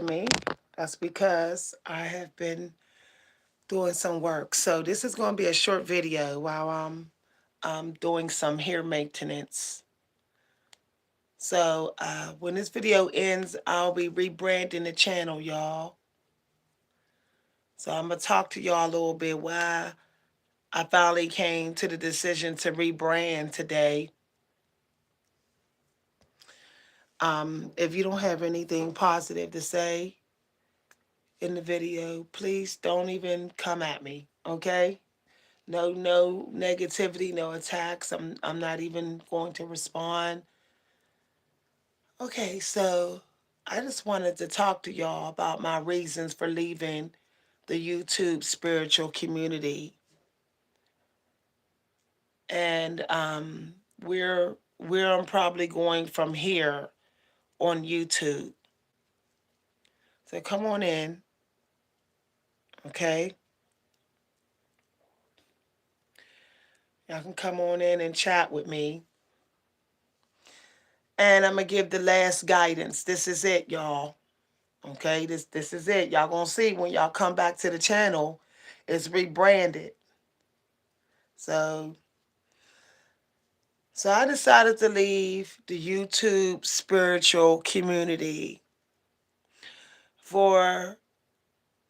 me. That's because I have been doing some work. So this is going to be a short video while I'm doing some hair maintenance. So when this video ends, I'll be rebranding the channel, y'all. So I'm going to talk to y'all a little bit why I finally came to the decision to rebrand today. If you don't have anything positive to say in the video, please don't even come at me, okay? No negativity, no attacks. I'm not even going to respond. Okay, so I just wanted to talk to y'all about my reasons for leaving the YouTube spiritual community. And where I'm probably going from here on YouTube. So come on in, okay? Y'all can come on in and chat with me. And I'm going to give the last guidance. This is it, y'all. Okay, this is it. Y'all gonna see when y'all come back to the channel, it's rebranded. So I decided to leave the YouTube spiritual community for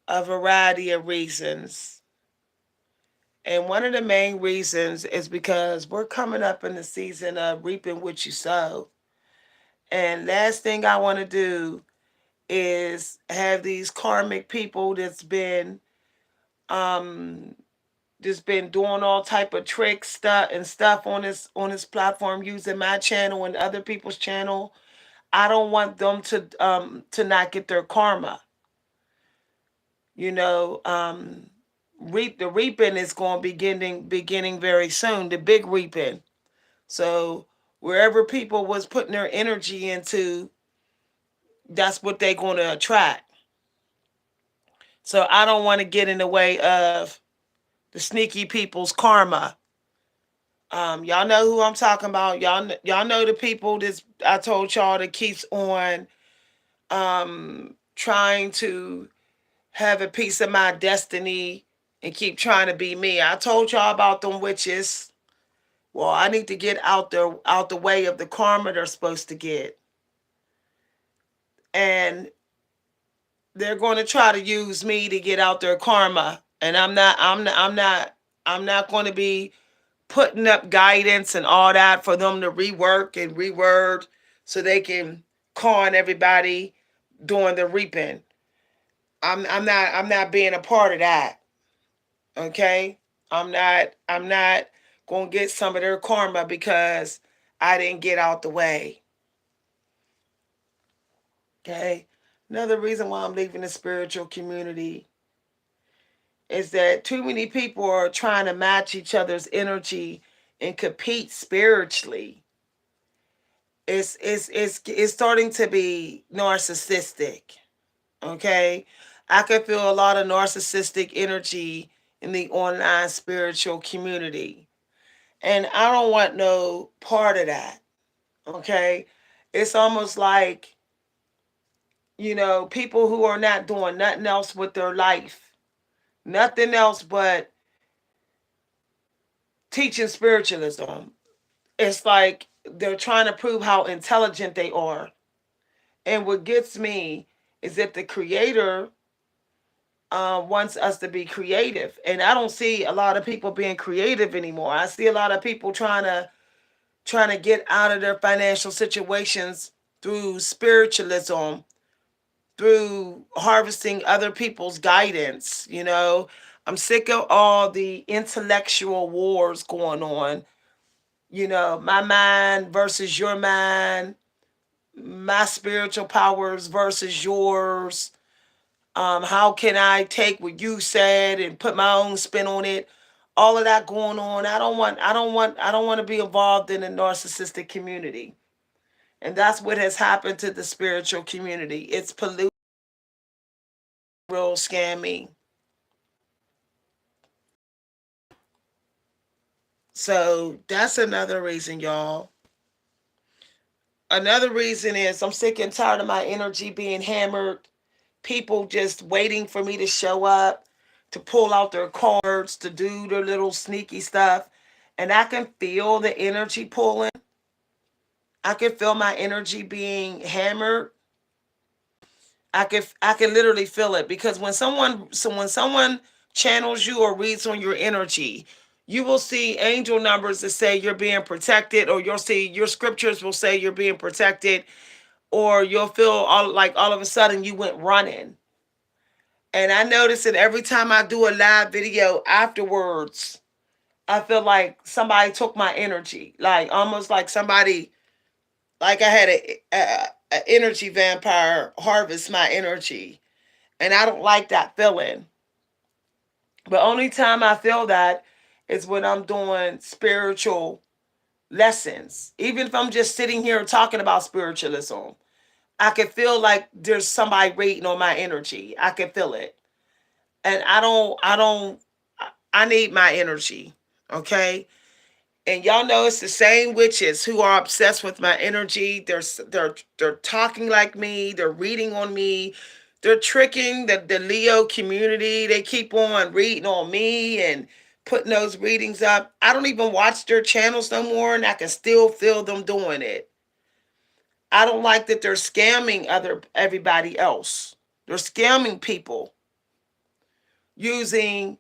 a variety of reasons. And one of the main reasons is because we're coming up in the season of reaping what you sow. And last thing I want to do is have these karmic people that's been just been doing all type of tricks stuff on this platform using my channel and other people's channel. I don't want them to not get their karma. You know, the reaping is going to be beginning very soon. The big reaping. So wherever people was putting their energy into, that's what they're going to attract. So I don't want to get in the way of the sneaky people's karma. Y'all know who I'm talking about. Y'all know the people that I told y'all that keeps on trying to have a piece of my destiny and keep trying to be me. I told y'all about them witches. Well, I need to get out the way of the karma they're supposed to get. And they're going to try to use me to get out their karma. And I'm not going to be putting up guidance and all that for them to rework and reword so they can con everybody doing the reaping. I'm not being a part of that. Okay? I'm not gonna get some of their karma because I didn't get out the way. Okay? Another reason why I'm leaving the spiritual community is that too many people are trying to match each other's energy and compete spiritually. It's starting to be narcissistic. Okay, I can feel a lot of narcissistic energy in the online spiritual community, and I don't want no part of that. Okay, it's almost like, people who are not doing nothing else with their life, nothing else but teaching spiritualism. It's like they're trying to prove how intelligent they are. And what gets me is that the creator wants us to be creative. And I don't see a lot of people being creative anymore. I see a lot of people trying to get out of their financial situations through spiritualism, through harvesting other people's guidance. I'm sick of all the intellectual wars going on. My mind versus your mind, my spiritual powers versus yours. How can I take what you said and put my own spin on it? All of that going on. I don't want to be involved in a narcissistic community. And that's what has happened to the spiritual community. It's polluted, real scammy. So that's another reason, y'all. Another reason is I'm sick and tired of my energy being hammered people just waiting for me to show up, to pull out their cards, to do their little sneaky stuff. And I can feel the energy pulling. I can feel my energy being hammered. I can literally feel it, because when someone channels you or reads on your energy, you will see angel numbers that say you're being protected, or you'll see your scriptures will say you're being protected, or you'll feel all of a sudden you went running. And I notice that every time I do a live video afterwards, I feel like somebody took my energy, like almost like somebody, like I had a energy vampire harvest my energy, and I don't like that feeling. But only time I feel that is when I'm doing spiritual lessons. Even if I'm just sitting here talking about spiritualism, I can feel like there's somebody waiting on my energy. I can feel it. And I need my energy. Okay? And y'all know it's the same witches who are obsessed with my energy. They're talking like me. They're reading on me. They're tricking the Leo community. They keep on reading on me and putting those readings up. I don't even watch their channels no more, and I can still feel them doing it. I don't like that they're scamming everybody else. They're scamming people using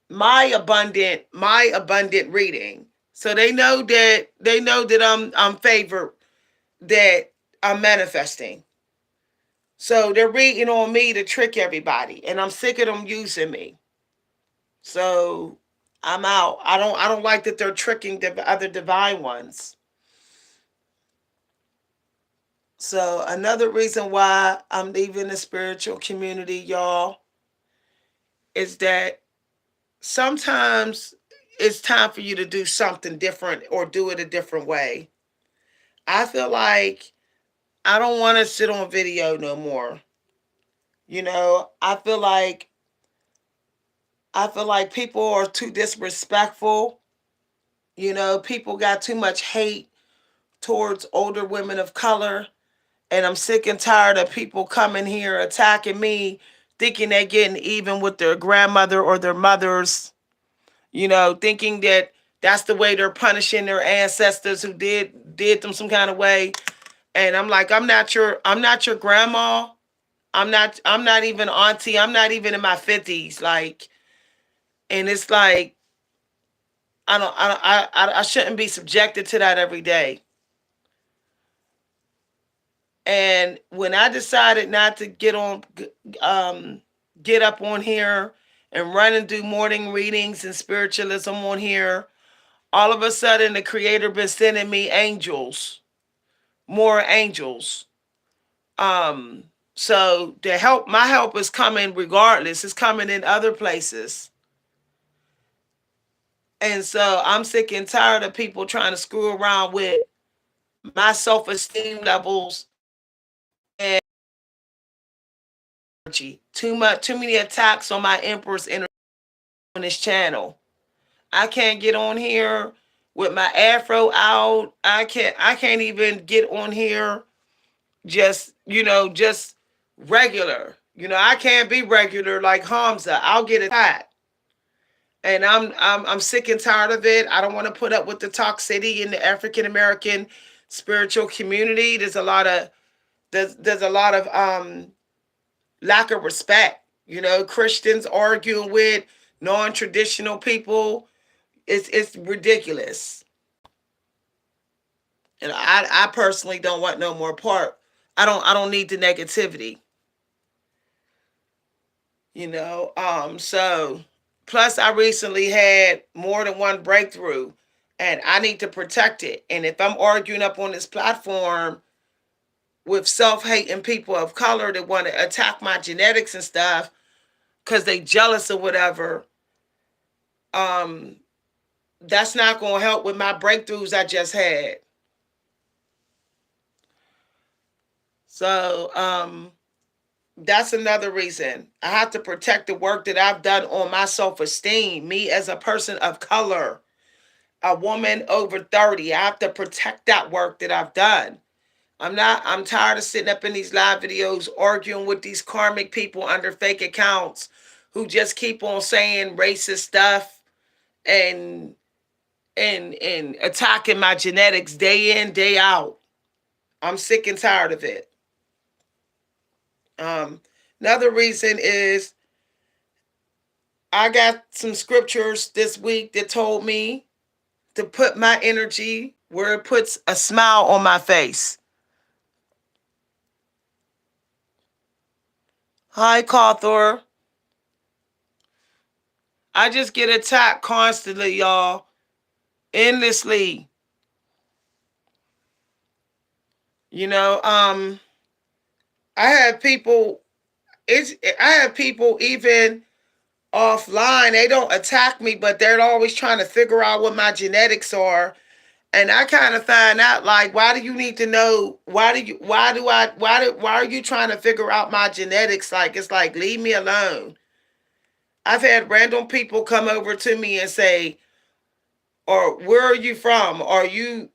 my abundant reading. So they know that I'm favored, that I'm manifesting. So they're reading on me to trick everybody, and I'm sick of them using me. So I'm out. I don't like that they're tricking the other divine ones. So another reason why I'm leaving the spiritual community, y'all, is that sometimes it's time for you to do something different or do it a different way. I feel like I don't want to sit on video no more. I feel like people are too disrespectful. People got too much hate towards older women of color, and I'm sick and tired of people coming here attacking me, thinking they're getting even with their grandmother or their mothers. Thinking that that's the way they're punishing their ancestors who did them some kind of way. And I'm like, I'm not your grandma. I'm not even auntie. I'm not even in my 50s. Like, and it's like I shouldn't be subjected to that every day. And when I decided not to um, get up on here and run and do morning readings and spiritualism on here, all of a sudden the creator been sending me angels, more angels. Um, so my help is coming regardless. It's coming in other places. And so I'm sick and tired of people trying to screw around with my self-esteem levels and energy. Too many attacks on my Empress energy on this channel. I can't get on here with my afro out. I can't even get on here just regular. I can't be regular like Hamza. I'll get attacked. And I'm sick and tired of it. I don't want to put up with the toxicity in the African American spiritual community. There's a lot of lack of respect. Christians arguing with non-traditional people. It's ridiculous. And I personally don't want no more part. I don't need the negativity. So plus I recently had more than one breakthrough, and I need to protect it. And if I'm arguing up on this platform with self-hating people of color that want to attack my genetics and stuff because they jealous or whatever, um, that's not going to help with my breakthroughs I just had. So that's another reason. I have to protect the work that I've done on my self-esteem, me as a person of color, a woman over 30. I have to protect that work that I've done. I'm tired of sitting up in these live videos arguing with these karmic people under fake accounts who just keep on saying racist stuff and and attacking my genetics day in, day out. I'm sick and tired of it. Um, Another reason is I got some scriptures this week that told me to put my energy where it puts a smile on my face. Hi, Cawthor. I just get attacked constantly, y'all, endlessly. You know, I have people. I have people even offline. They don't attack me, but they're always trying to figure out what my genetics are. And I kind of find out, like, why do you need to know? Why are you trying to figure out my genetics? Like, it's like, leave me alone. I've had random people come over to me and say, or where are you from? Are you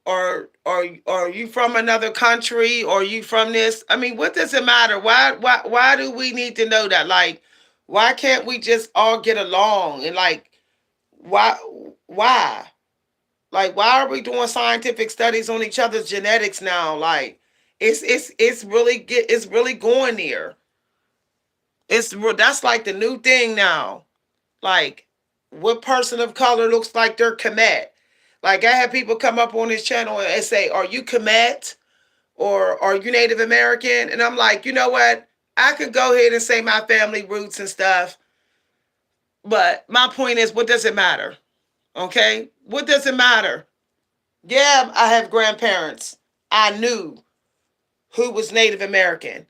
from another country? Or are you from this? I mean, what does it matter? Why do we need to know that? Like, why can't we just all get along? And like, why why? Like, why are we doing scientific studies on each other's genetics now? Like, it's really going there. That's like the new thing now. Like, what person of color looks like they're Kemet? Like, I have people come up on this channel and say, "Are you Kemet or are you Native American?" And I'm like, you know what? I could go ahead and say my family roots and stuff, but my point is, what does it matter? Okay, what does it matter? Yeah, I have grandparents. I knew who was Native American.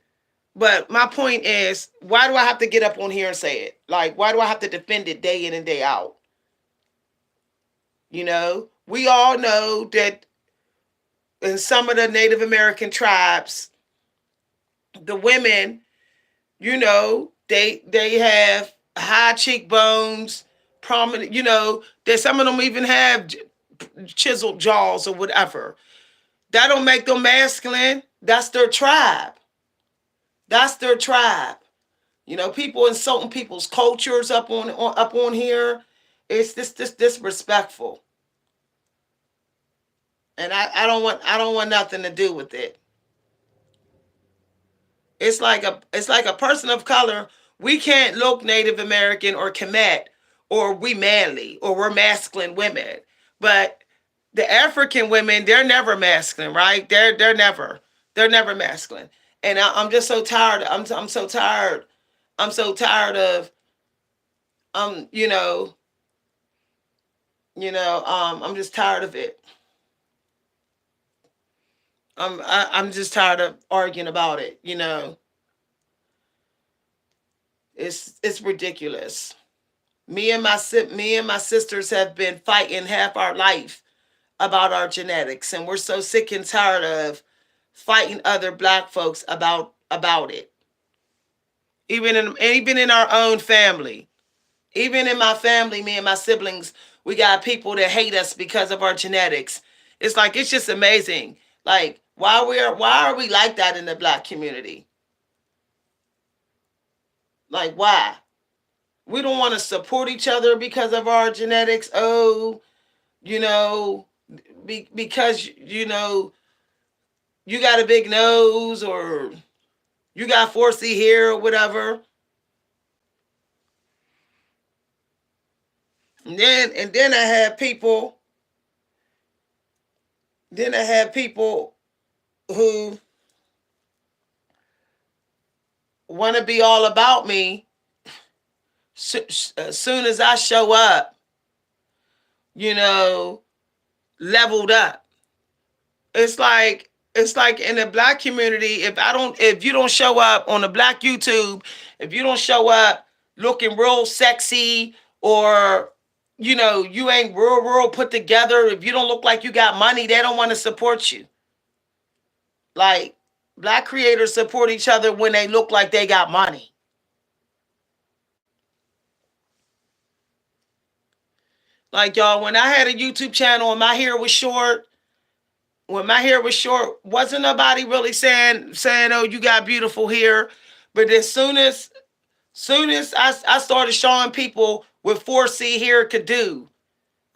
But my point is, why do I have to get up on here and say it? Like, why do I have to defend it day in and day out? You know, we all know that in some of the Native American tribes, the women, you know, they have high cheekbones, prominent, you know, that some of them even have chiseled jaws or whatever. That don't make them masculine. That's their tribe. That's their tribe. You know, people insulting people's cultures up on here. It's this disrespectful. And I don't want nothing to do with it. It's like a person of color. We can't look Native American or Kemet or we manly or we're masculine women. But the African women, they're never masculine, right? They're never masculine. And I'm just so tired. I'm so tired. I'm so tired of um you know I'm just tired of it. I'm just tired of arguing about it. You know, it's ridiculous. Me and my sisters have been fighting half our life about our genetics, and we're so sick and tired of fighting other black folks about it. Even in our own family, even in my family, me and my siblings, we got people that hate us because of our genetics. It's like it's just amazing. Like, why are we like that in the black community? Like, why? We don't want to support each other because of our genetics. Oh, you know, because you know you got a big nose or you got 4C hair or whatever. And then I have people. Then I have people who want to be all about me as soon as I show up, you know, leveled up. It's like in the black community, if you don't show up on the black YouTube, if you don't show up looking real sexy or you know, you ain't real put together, if you don't look like you got money, they don't want to support you. Like black creators support each other when they look like they got money. Like y'all, when I had a YouTube channel and my hair was short, When my hair was short, wasn't nobody really saying, "Oh, you got beautiful hair." But as soon as I started showing people what 4C hair could do,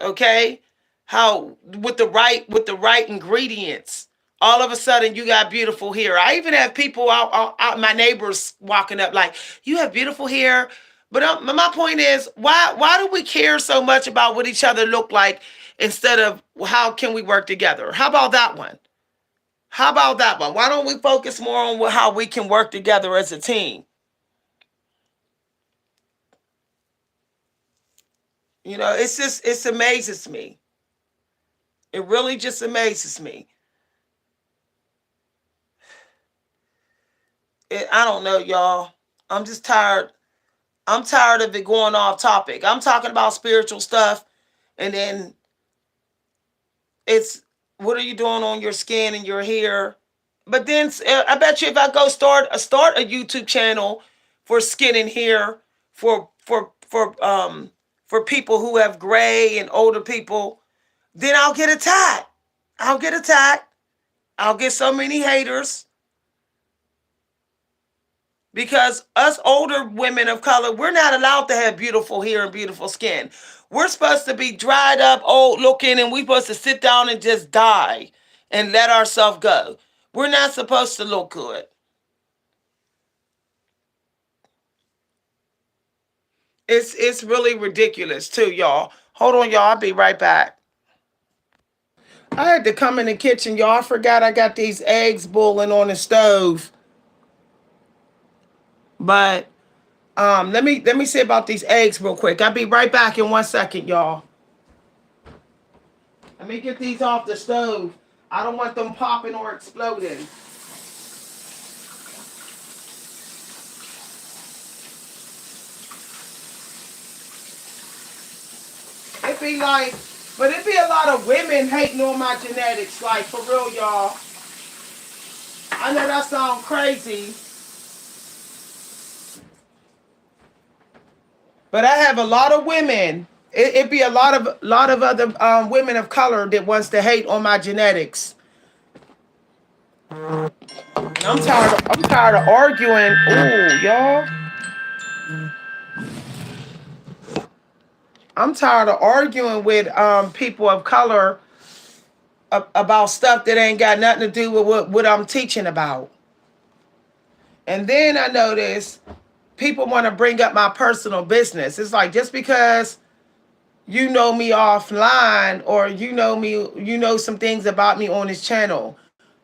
okay, how with the right ingredients, all of a sudden you got beautiful hair. I even have people out my neighbors walking up like, "You have beautiful hair." But my point is, why do we care so much about what each other look like instead of how can we work together? How about that one? How about that one? Why don't we focus more on how we can work together as a team? It amazes me. It really just amazes me. I don't know, y'all. I'm just tired. I'm tired of it going off topic. I'm talking about spiritual stuff, and then it's what are you doing on your skin and your hair? But then I bet you if I go start a YouTube channel for skin and hair for people who have gray and older people, then I'll get attacked. I'll get attacked. I'll get so many haters because us older women of color, we're not allowed to have beautiful hair and beautiful skin. We're supposed to be dried up, old looking, and we're supposed to sit down and just die and let ourselves go. We're not supposed to look good. It's really ridiculous too, y'all. Hold on, y'all. I'll be right back. I had to come in the kitchen, y'all. I forgot I got these eggs boiling on the stove. But let me say about these eggs real quick. I'll be right back in 1 second, y'all. Let me get these off the stove. I don't want them popping or exploding. It be like, but it be a lot of women hating on my genetics, like for real, y'all. I know that sounds crazy, but I have a lot of women. It be a lot of other women of color that wants to hate on my genetics. I'm tired of arguing. Ooh, y'all. I'm tired of arguing with people of color about stuff that ain't got nothing to do with what I'm teaching about. And then I notice people want to bring up my personal business. It's like just because you know me offline or you know some things about me on this channel,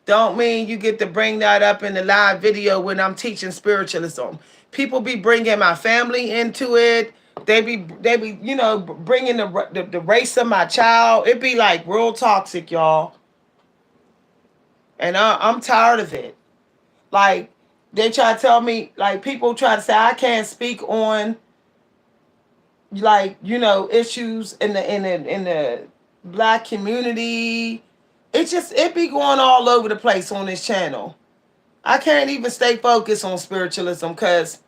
don't mean you get to bring that up in the live video when I'm teaching spiritualism. People be bringing my family into it. They be bringing the race of my child. It be like real toxic, y'all. And I'm tired of it. Like they try to tell me, like people try to say I can't speak on like issues in the black community. It be going all over the place on this channel. I can't even stay focused on spiritualism because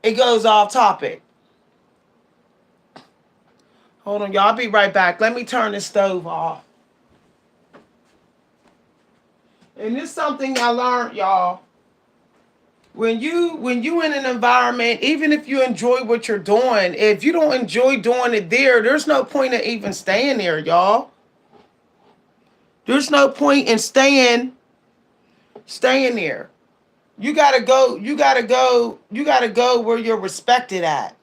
it goes off topic. Hold on, y'all. I'll be right back. Let me turn the stove off. And this is something I learned, y'all. When you in an environment, even if you enjoy what you're doing, if you don't enjoy doing it there's no point in even staying there, y'all. There's no point in staying there. You gotta go where you're respected at.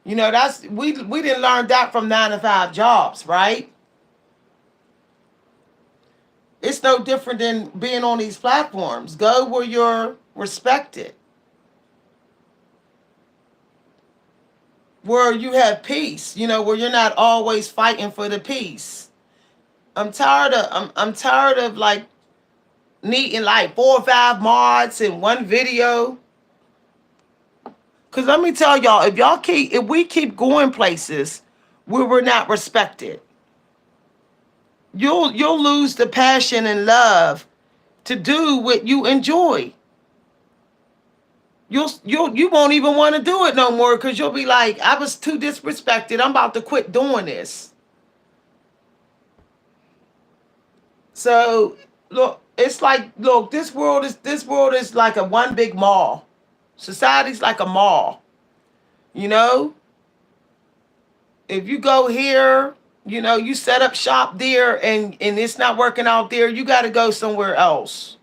That's we didn't learn that from 9 to 5 jobs, right? It's no different than being on these platforms. Go where you're respected, where you have peace, where you're not always fighting for the peace. I'm tired of like needing like 4 or 5 mods in one video. Cause let me tell y'all, if we keep going places where we're not respected, you'll lose the passion and love to do what you enjoy. You won't even want to do it no more because you'll be like, I was too disrespected. I'm about to quit doing this. So look, it's like, look, this world is like a one big mall. Society's like a mall. You know, if you go here, you know, you set up shop there, and it's not working out there, you got to go somewhere else.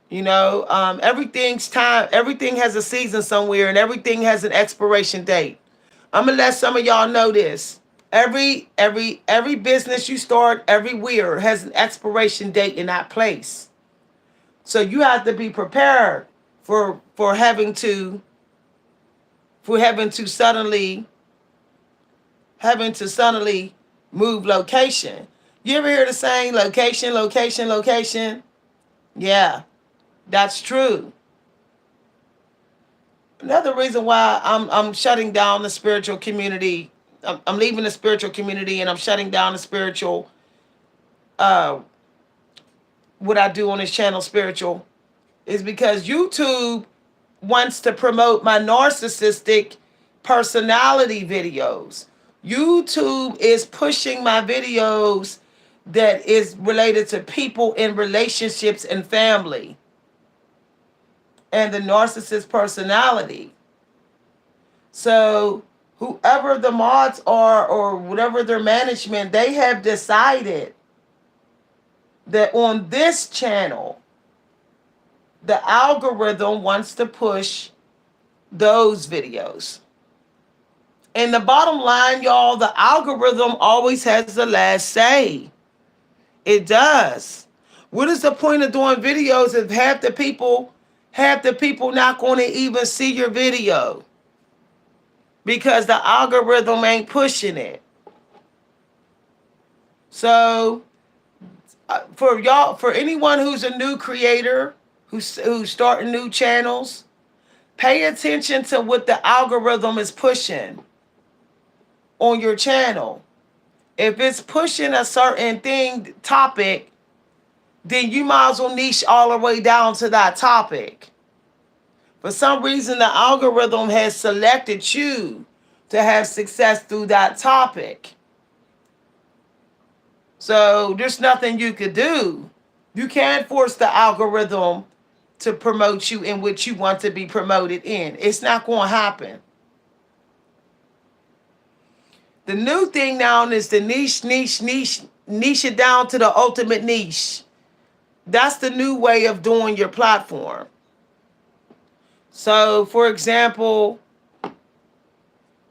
You know, everything's time. Everything has a season somewhere, and everything has an expiration date. I'm gonna let some of y'all know this. Every business you start everywhere has an expiration date in that place. So you have to be prepared for having to suddenly move location. You ever hear the saying location, location, location? Yeah, that's true. Another reason why I'm shutting down the spiritual community, I'm leaving the spiritual community and I'm shutting down the spiritual, uh, what I do on this channel, spiritual, is because YouTube wants to promote my narcissistic personality videos. YouTube is pushing my videos that is related to people in relationships and family and the narcissist personality. So whoever the mods are or whatever their management, they have decided that on this channel, the algorithm wants to push those videos. And the bottom line, y'all, the algorithm always has the last say. It does. What is the point of doing videos if half the people not going to even see your video? Because the algorithm ain't pushing it. So for y'all, for anyone who's a new creator, who's starting new channels, pay attention to what the algorithm is pushing on your channel. If it's pushing a certain topic, then you might as well niche all the way down to that topic. For some reason, the algorithm has selected you to have success through that topic. So there's nothing you could do. You can't force the algorithm to promote you in what you want to be promoted in. It's not going to happen. The new thing now is the niche it down to the ultimate niche. That's the new way of doing your platform. So, for example,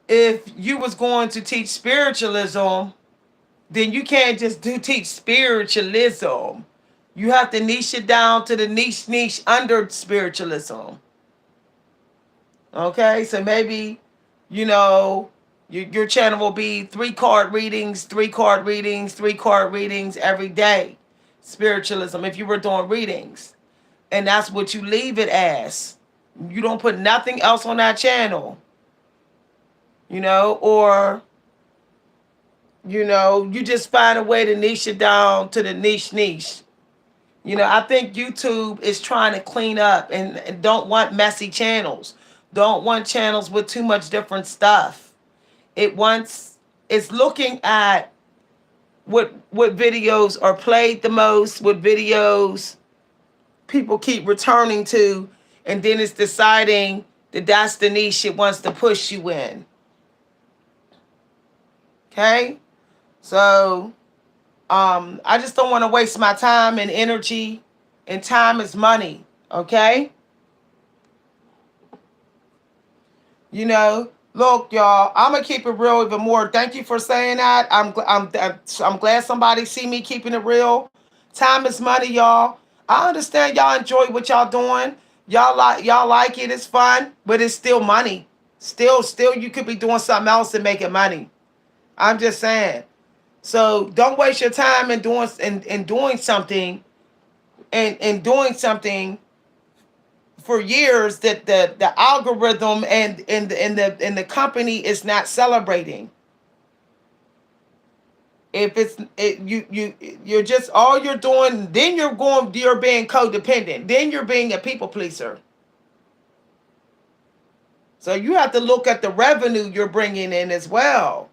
if you was going to teach spiritualism, then you can't just teach spiritualism. You have to niche it down to the niche under spiritualism. Okay, so maybe, you know, your channel will be 3 card readings, 3 card readings, 3 card readings every day. Spiritualism, if you were doing readings. And that's what you leave it as. You don't put nothing else on that channel. You know, or, you know, you just find a way to niche it down to the niche. You know, I think YouTube is trying to clean up and don't want messy channels. Don't want channels with too much different stuff. It's looking at what videos are played the most, what videos people keep returning to, and then it's deciding that that's the niche it wants to push you in. Okay? So, I just don't want to waste my time and energy, and time is money. Okay? You know, look, y'all, I'm gonna keep it real even more. Thank you for saying that. I'm glad somebody see me keeping it real. Time is money, y'all. I understand y'all enjoy what y'all doing. Y'all like it. It's fun, but it's still money. Still, you could be doing something else and making money. I'm just saying. So don't waste your time in doing something and doing something for years that the algorithm and the company is not celebrating. If you're just all you're doing, then you're being codependent. Then you're being a people pleaser. So you have to look at the revenue you're bringing in as well.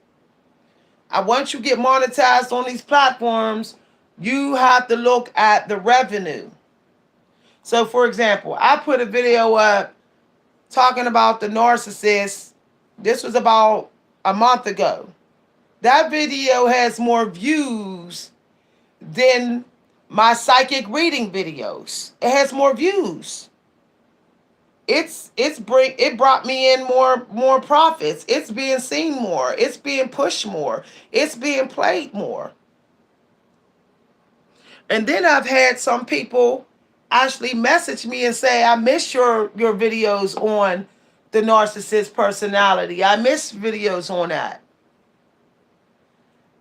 Once you get monetized on these platforms, you have to look at the revenue. So, for example, I put a video up talking about the narcissist. This was about a month ago. That video has more views than my psychic reading videos. It has more views. It brought me in more profits. It's being seen more. It's being pushed more. It's being played more. And then I've had some people actually message me and say, I miss your videos on the narcissist personality. I miss videos on that.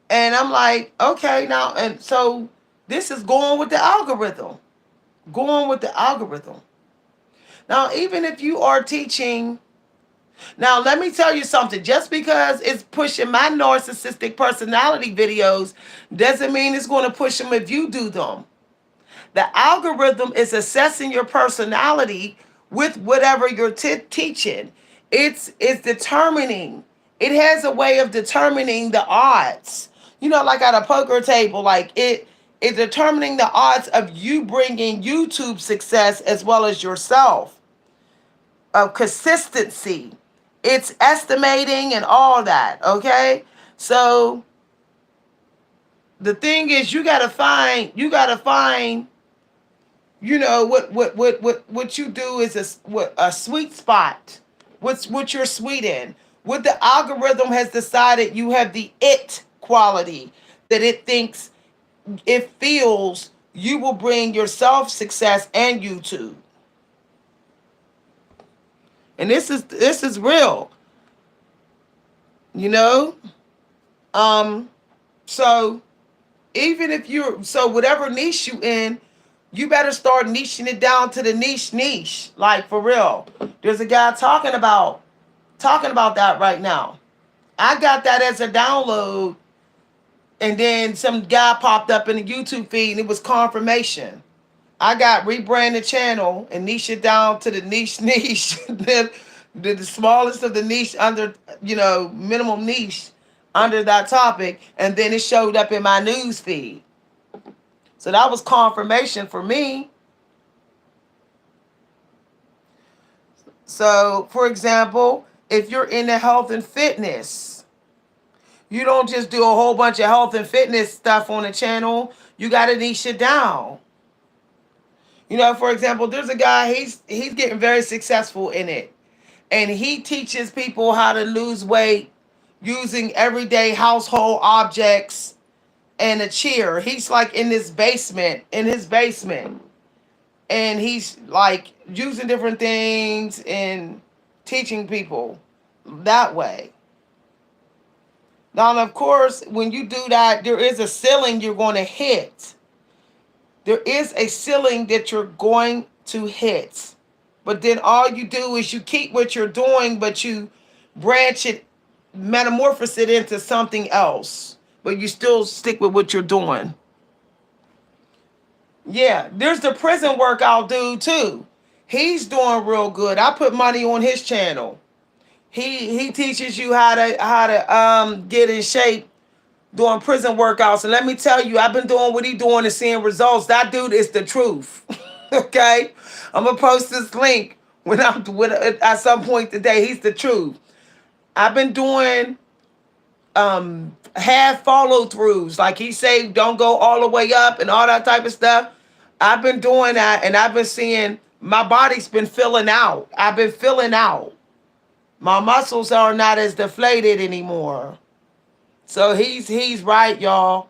And I'm like, okay, now, and so this is going with the algorithm. Going with the algorithm. Now, even if you are teaching, now let me tell you something. Just because it's pushing my narcissistic personality videos doesn't mean it's going to push them if you do them. The algorithm is assessing your personality with whatever you're teaching. It's determining. It has a way of determining the odds. You know, like at a poker table, like it's determining the odds of you bringing YouTube success as well as yourself. Of consistency. It's estimating and all that, okay? So the thing is you gotta find what you do is a sweet spot. What you're sweet in. What the algorithm has decided you have the it quality that it thinks it feels you will bring yourself success and YouTube. And this is real. You know? So even if you're so whatever niche you in, you better start niching it down to the niche. Like for real. There's a guy talking about that right now. I got that as a download, and then some guy popped up in the YouTube feed and it was confirmation. I got rebrand the channel and niche it down to the niche. the smallest of the niche under, minimum niche under that topic, and then it showed up in my news feed. So that was confirmation for me. So, for example, if you're into health and fitness, you don't just do a whole bunch of health and fitness stuff on the channel. You got to niche it down. For example, there's a guy, he's getting very successful in it. And he teaches people how to lose weight using everyday household objects and a chair. He's like in his basement, and he's like using different things and teaching people that way. Now, of course, when you do that, there is a ceiling you're going to hit. There is a ceiling that you're going to hit. But then all you do is you keep what you're doing, but you branch it, metamorphose it into something else. But you still stick with what you're doing. Yeah, there's the prison workout dude too. He's doing real good. I put money on his channel. He teaches you how to get in shape doing prison workouts. And let me tell you, I've been doing what he doing and seeing results. That dude is the truth. Okay? I'm gonna post this link at some point today. He's the truth. I've been doing half follow throughs. Like he say, don't go all the way up and all that type of stuff. I've been doing that, and I've been seeing my body's been filling out. I've been filling out. My muscles are not as deflated anymore. So he's right, y'all.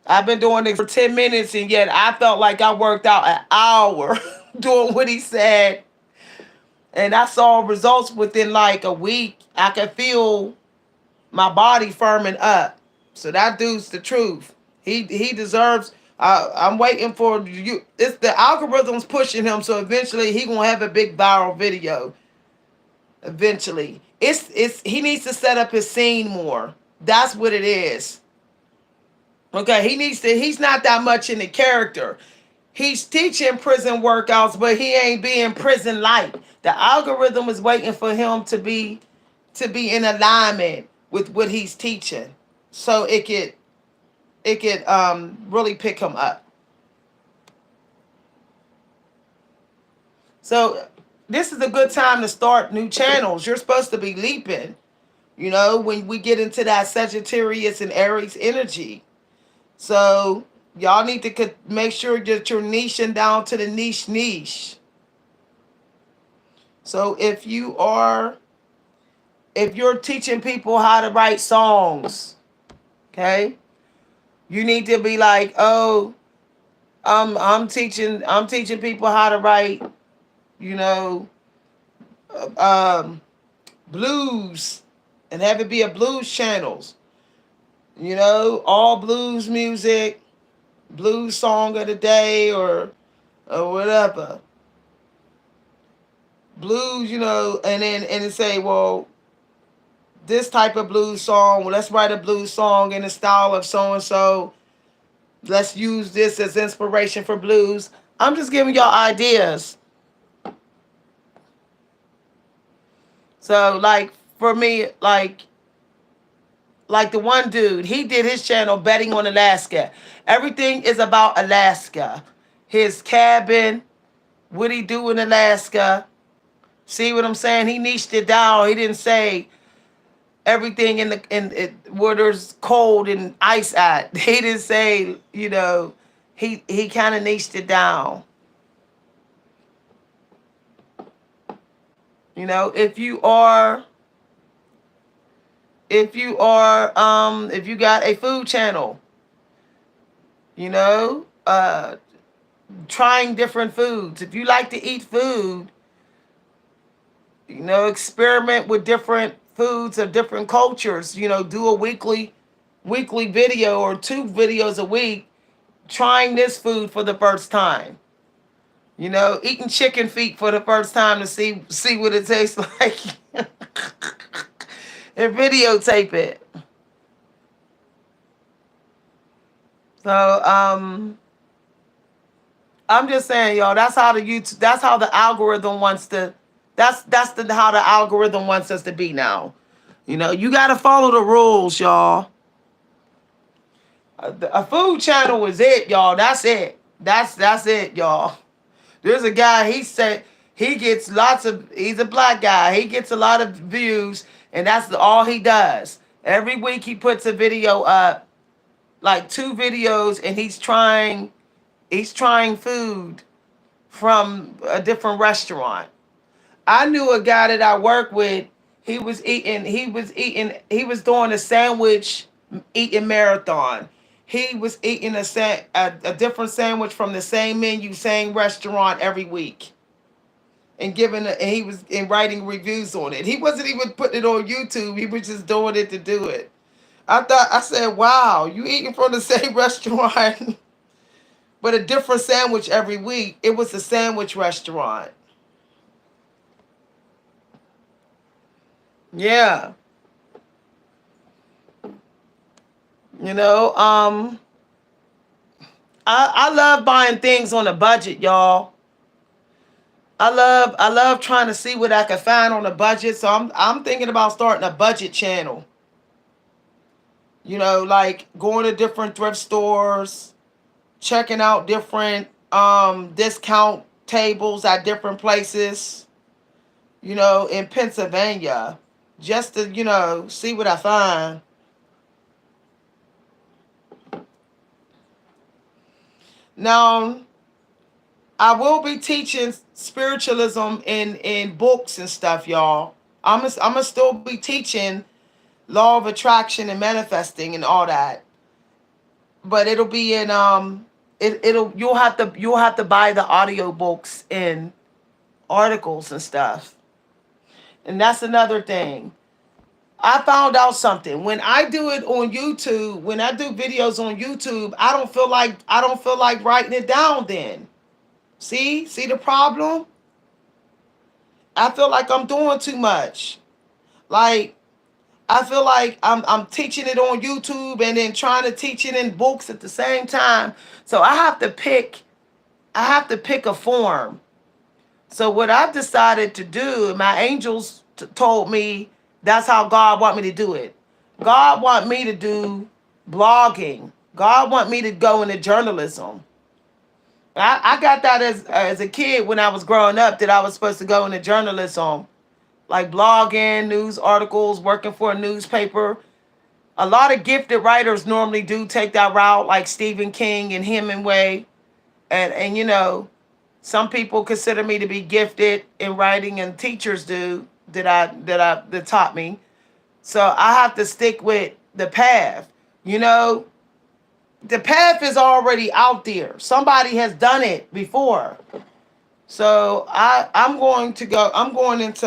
I've been doing it for 10 minutes, and yet I felt like I worked out an hour doing what he said. And I saw results within like a week. I could feel my body firming up. So that dude's the truth. He deserves. I'm waiting for you. It's the algorithm's pushing him, so eventually he gonna have a big viral video. Eventually, it's he needs to set up his scene more. That's what it is. Okay, he needs to. He's not that much in the character. He's teaching prison workouts, but he ain't being prison like. The algorithm is waiting for him to be in alignment with what he's teaching. so it could really pick him up. So this is a good time to start new channels. You're supposed to be leaping, when we get into that Sagittarius and Aries energy. So y'all need to make sure that you're niching down to the niche. So if you're teaching people how to write songs, okay, you need to be like, oh, I'm teaching people how to write, you know, um, blues, and have it be a blues channels. All blues music, blues song of the day, or whatever. Blues, and then say, well, this type of blues song, well, let's write a blues song in the style of so and so. Let's use this as inspiration for blues. I'm just giving y'all ideas. So, like, for me, like the one dude, he did his channel betting on Alaska. Everything is about Alaska. His cabin, what he do in Alaska. See what I'm saying? He niched it down. He didn't say everything where there's cold and ice at. He didn't say, he kind of niched it down. If you got a food channel, you know, uh, trying different foods. If you like to eat food, experiment with different foods of different cultures. Do a weekly video or 2 videos a week trying this food for the first time. Eating chicken feet for the first time to see what it tastes like, and videotape it. So I'm just saying, y'all. That's how the algorithm wants to. How the algorithm wants us to be now. You got to follow the rules, y'all. A food channel is it, y'all. That's it. That's it, y'all. There's a guy. He said he gets lots of. He's a black guy. He gets a lot of views, and that's all he does. Every week he puts a video up, like 2 videos, and he's trying food from a different restaurant. I knew a guy that I worked with. He was doing a sandwich eating marathon. He was eating a different sandwich from the same menu, same restaurant every week, and he was writing reviews on it. He wasn't even putting it on YouTube. He was just doing it to do it. I said, wow, you eating from the same restaurant, but a different sandwich every week. It was a sandwich restaurant. Yeah. You know, I love buying things on a budget, y'all. I love trying to see what I can find on a budget. So I'm thinking about starting a budget channel. Like going to different thrift stores, checking out different discount tables at different places, in Pennsylvania, just to, see what I find. Now, I will be teaching spiritualism in books and stuff, y'all. I'm gonna still be teaching law of attraction and manifesting and all that, but it'll be in you'll have to buy the audio books and articles and stuff. And that's another thing. I found out something. When I do it on YouTube, when I do videos on YouTube, I don't feel like writing it down then. See the problem? I feel like I'm doing too much. Like I feel like I'm teaching it on YouTube and then trying to teach it in books at the same time. So I have to pick a form. So what I've decided to do, my angels told me that's how God want me to do it. God want me to do blogging. God want me to go into journalism. I got that as a kid when I was growing up that I was supposed to go into journalism, like blogging, news articles, working for a newspaper. A lot of gifted writers normally do take that route, like Stephen King and Hemingway, and some people consider me to be gifted in writing, and teachers do that taught me. So I have to stick with the path. You know, the path is already out there. Somebody has done it before. So I'm going to go. I'm going into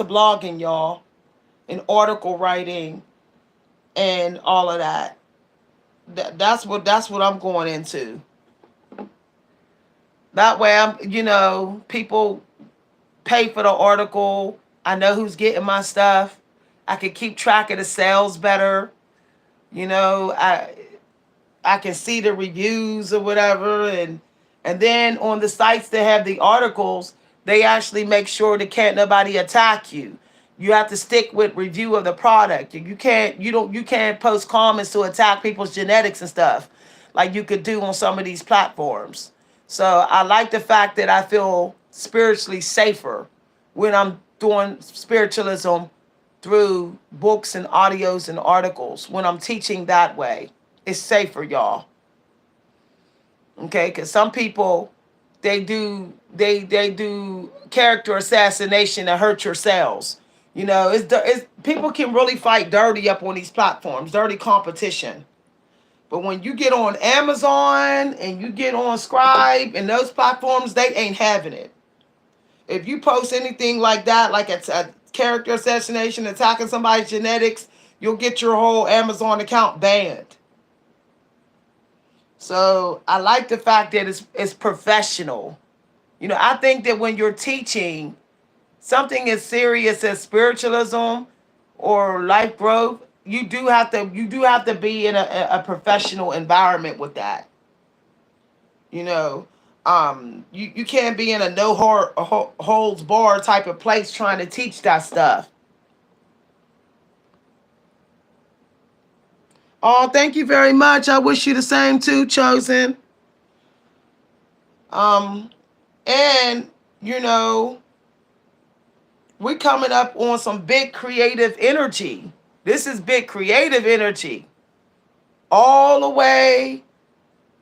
blogging, y'all, and article writing and all of that. That's what I'm going into. That way, people pay for the article. I know who's getting my stuff. I can keep track of the sales better. You know, I can see the reviews or whatever, and then on the sites that have the articles, they actually make sure that can't nobody attack you. You have to stick with review of the product. You can't post comments to attack people's genetics and stuff like you could do on some of these platforms. So I like the fact that I feel spiritually safer when I'm doing spiritualism through books and audios and articles. When I'm teaching that way, it's safer, y'all. Okay, because some people they do character assassination to hurt your sales. It's people can really fight dirty up on these platforms, dirty competition. But when you get on Amazon and you get on Scribe and those platforms, they ain't having it. If you post anything like that, like a character assassination, attacking somebody's genetics, you'll get your whole Amazon account banned. So I like the fact that it's professional. I think that when you're teaching something as serious as spiritualism or life growth, you do have to be in a professional environment with that. You know, you can't be in a holds bar type of place trying to teach that stuff. Oh, thank you very much. I wish you the same too, Chosen. Um, and you know, we coming up on some big creative energy. This is big creative energy. All the way,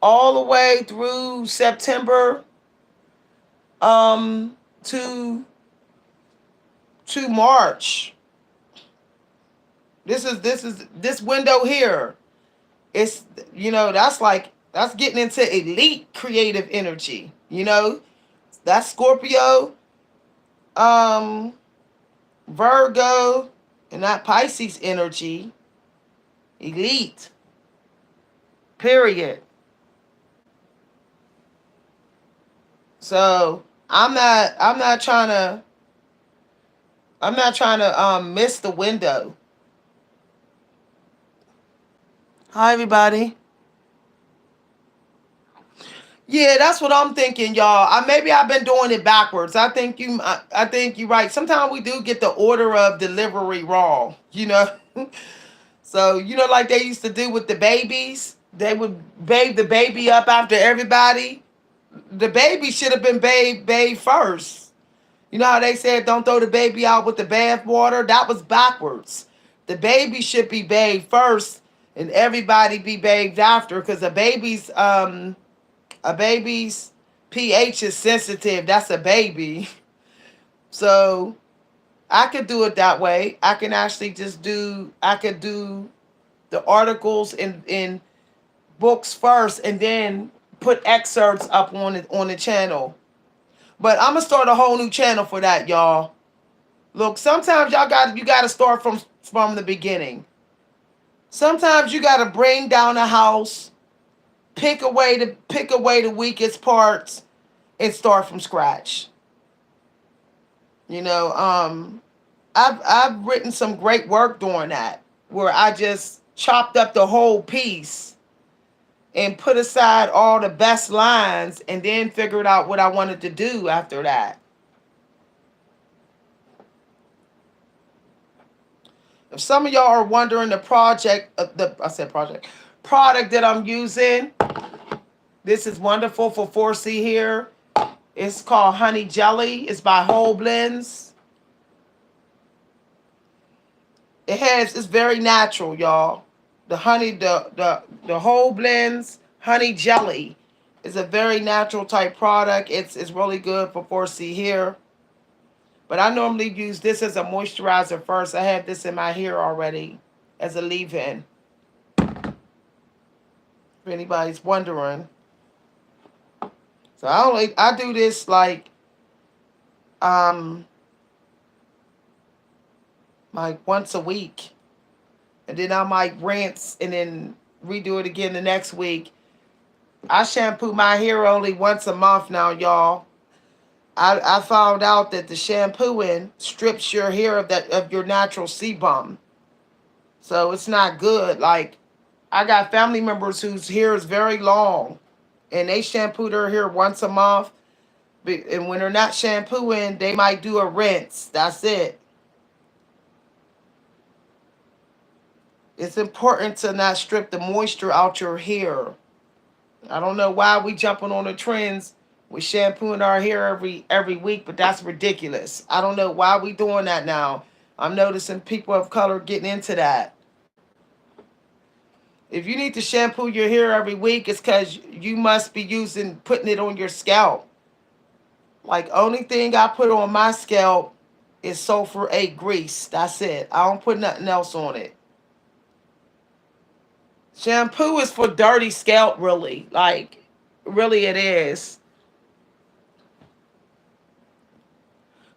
all the way through September, um, to March. This window here. It's that's getting into elite creative energy. That's Scorpio, um, Virgo, and that Pisces energy. Elite. Period. So I'm not trying to miss the window. Hi everybody. Yeah, that's what I'm thinking, y'all. Maybe I've been doing it backwards. I think you're right. Sometimes we do get the order of delivery wrong. So like they used to do with the babies. They would bathe the baby up after everybody. The baby should have been bathed first. You know how they said don't throw the baby out with the bath water? That was backwards. The baby should be bathed first, and everybody be bathed after, because a baby's pH is sensitive. That's a baby. So I could do it that way. I can actually I could do the articles in books first and then put excerpts up on the channel. But I'm gonna start a whole new channel for that, y'all. Look, sometimes you gotta start from the beginning. Sometimes you gotta bring down a house, pick away the weakest parts, and start from scratch. You know, I've written some great work doing that, where I just chopped up the whole piece and put aside all the best lines and then figured out what I wanted to do after that. If some of y'all are wondering the product that I'm using, this is wonderful for 4C hair. It's called Honey Jelly. It's by Whole Blends. It's very natural, y'all. The Whole Blends Honey Jelly is a very natural type product. It's really good for 4C hair. But I normally use this as a moisturizer first. I have this in my hair already as a leave-in. If anybody's wondering. So I do this um like once a week. And then I might rinse and then redo it again the next week. I shampoo my hair only once a month now, y'all. I found out that the shampooing strips your hair of your natural sebum. So it's not good. Like, I got family members whose hair is very long and they shampoo their hair once a month. And when they're not shampooing, they might do a rinse. That's it. It's important to not strip the moisture out your hair. I don't know why we jumping on the trends with shampooing our hair every week, but that's ridiculous. I don't know why we doing that now. I'm noticing people of color getting into that. If you need to shampoo your hair every week, it's because you must be putting it on your scalp. Like, only thing I put on my scalp is sulfur 8 grease. That's it. I don't put nothing else on it. Shampoo is for dirty scalp, really. Like, really it is.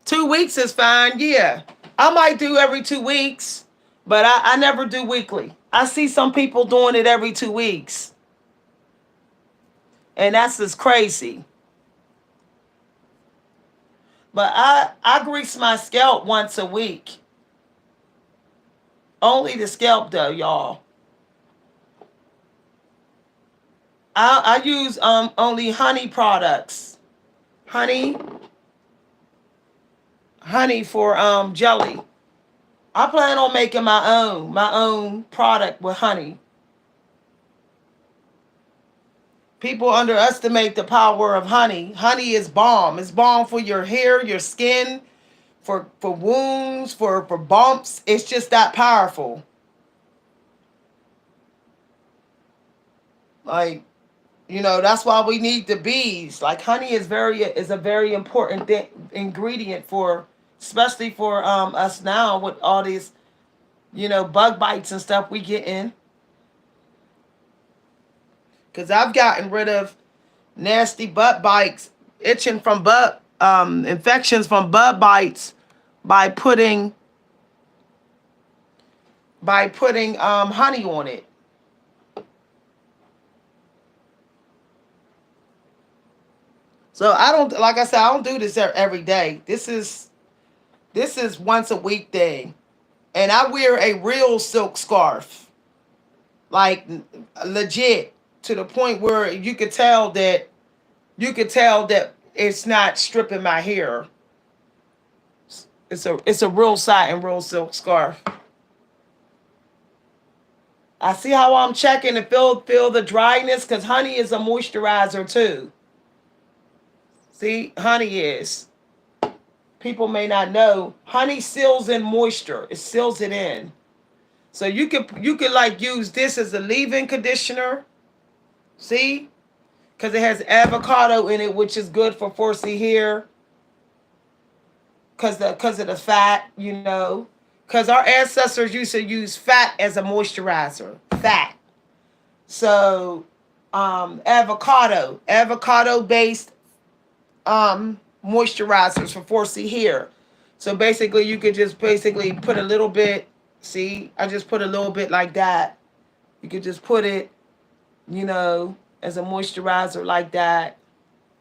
2 weeks is fine, yeah. I might do every 2 weeks, but I never do weekly. I see some people doing it every 2 weeks. And that's just crazy. But I grease my scalp once a week. Only the scalp though, y'all. I use only honey products. Honey for jelly. I plan on making my own product with honey. People underestimate the power of honey. Honey is balm. It's balm for your hair, your skin, for wounds, for bumps. It's just that powerful. Like, that's why we need the bees. Like, honey is a very important ingredient for, especially for us now with all these, bug bites and stuff we get in. Because I've gotten rid of nasty butt bites, itching from butt infections from butt bites by putting honey on it. So I don't, like I said, I don't do this every day. This is once a week thing, and I wear a real silk scarf, like legit, to the point where you could tell that it's not stripping my hair. It's a real satin, real silk scarf. I see how I'm checking to feel the dryness, because honey is a moisturizer too. See, honey is. People may not know. Honey seals in moisture. It seals it in. So you could like use this as a leave-in conditioner. See? Because it has avocado in it, which is good for 4C hair. Because of the fat. Because our ancestors used to use fat as a moisturizer. Fat. So, avocado based moisturizers for 4C hair. So basically, you could just basically put a little bit. See, I just put a little bit like that. You could just put it, as a moisturizer like that.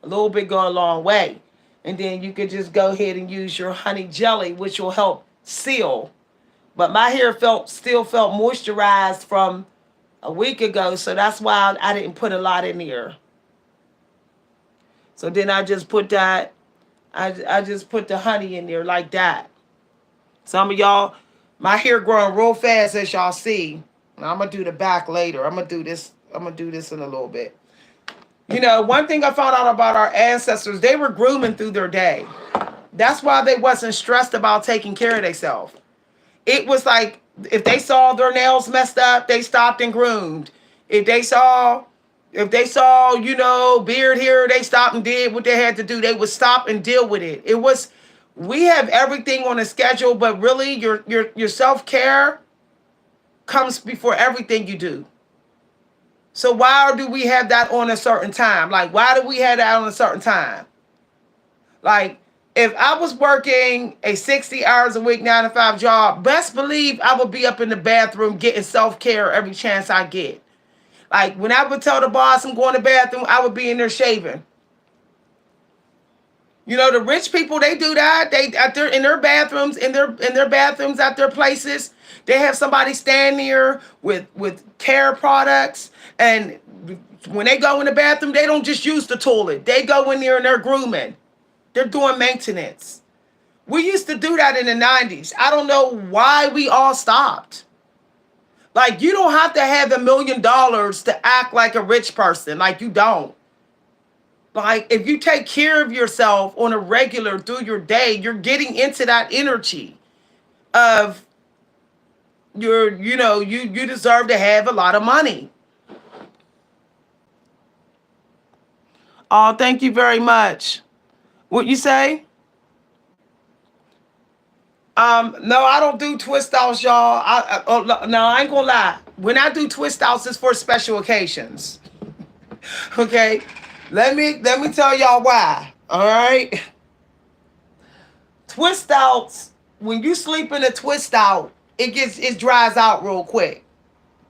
A little bit go a long way. And then you could just go ahead and use your honey jelly, which will help seal. But my hair still felt moisturized from a week ago, so that's why I didn't put a lot in there. So then I just put that, I just put the honey in there like that. Some of y'all My hair growing real fast, as y'all see. And I'm gonna do the back later. I'm gonna do this. I'm gonna do this in a little bit. You know, one thing I found out about our ancestors, they were grooming through their day. That's why they wasn't stressed about taking care of themselves. It was like if they saw their nails messed up, they stopped and groomed. If they saw you know, beard here, they stopped and did what they had to do. They would stop and deal with it. It was we have everything on a schedule, but really your self-care comes before everything you do. So why do we have that on a certain time? Like why do we have that on a certain time? Like, if I was working a 60 hours a week, 9 to 5 job, best believe I would be up in the bathroom getting self-care every chance I get. Like, when I would tell the boss I'm going to the bathroom, I would be in there shaving. You know, the rich people, they do that. They at their in their bathrooms, in their bathrooms at their places, they have somebody stand there with care products. And when they go in the bathroom, they don't just use the toilet. They go in there and they're grooming. They're doing maintenance. We used to do that in the 90s. I don't know why we all stopped. Like, you don't have to have $1 million to act like a rich person. Like, you don't. Like, if you take care of yourself on a regular through your day, you're getting into that energy of you deserve to have a lot of money. Oh, thank you very much. What you say? No, I don't do twist outs, y'all. No, I ain't gonna lie. When I do twist outs, it's for special occasions. Okay, let me tell y'all why. All right, twist outs. When you sleep in a twist out, it dries out real quick.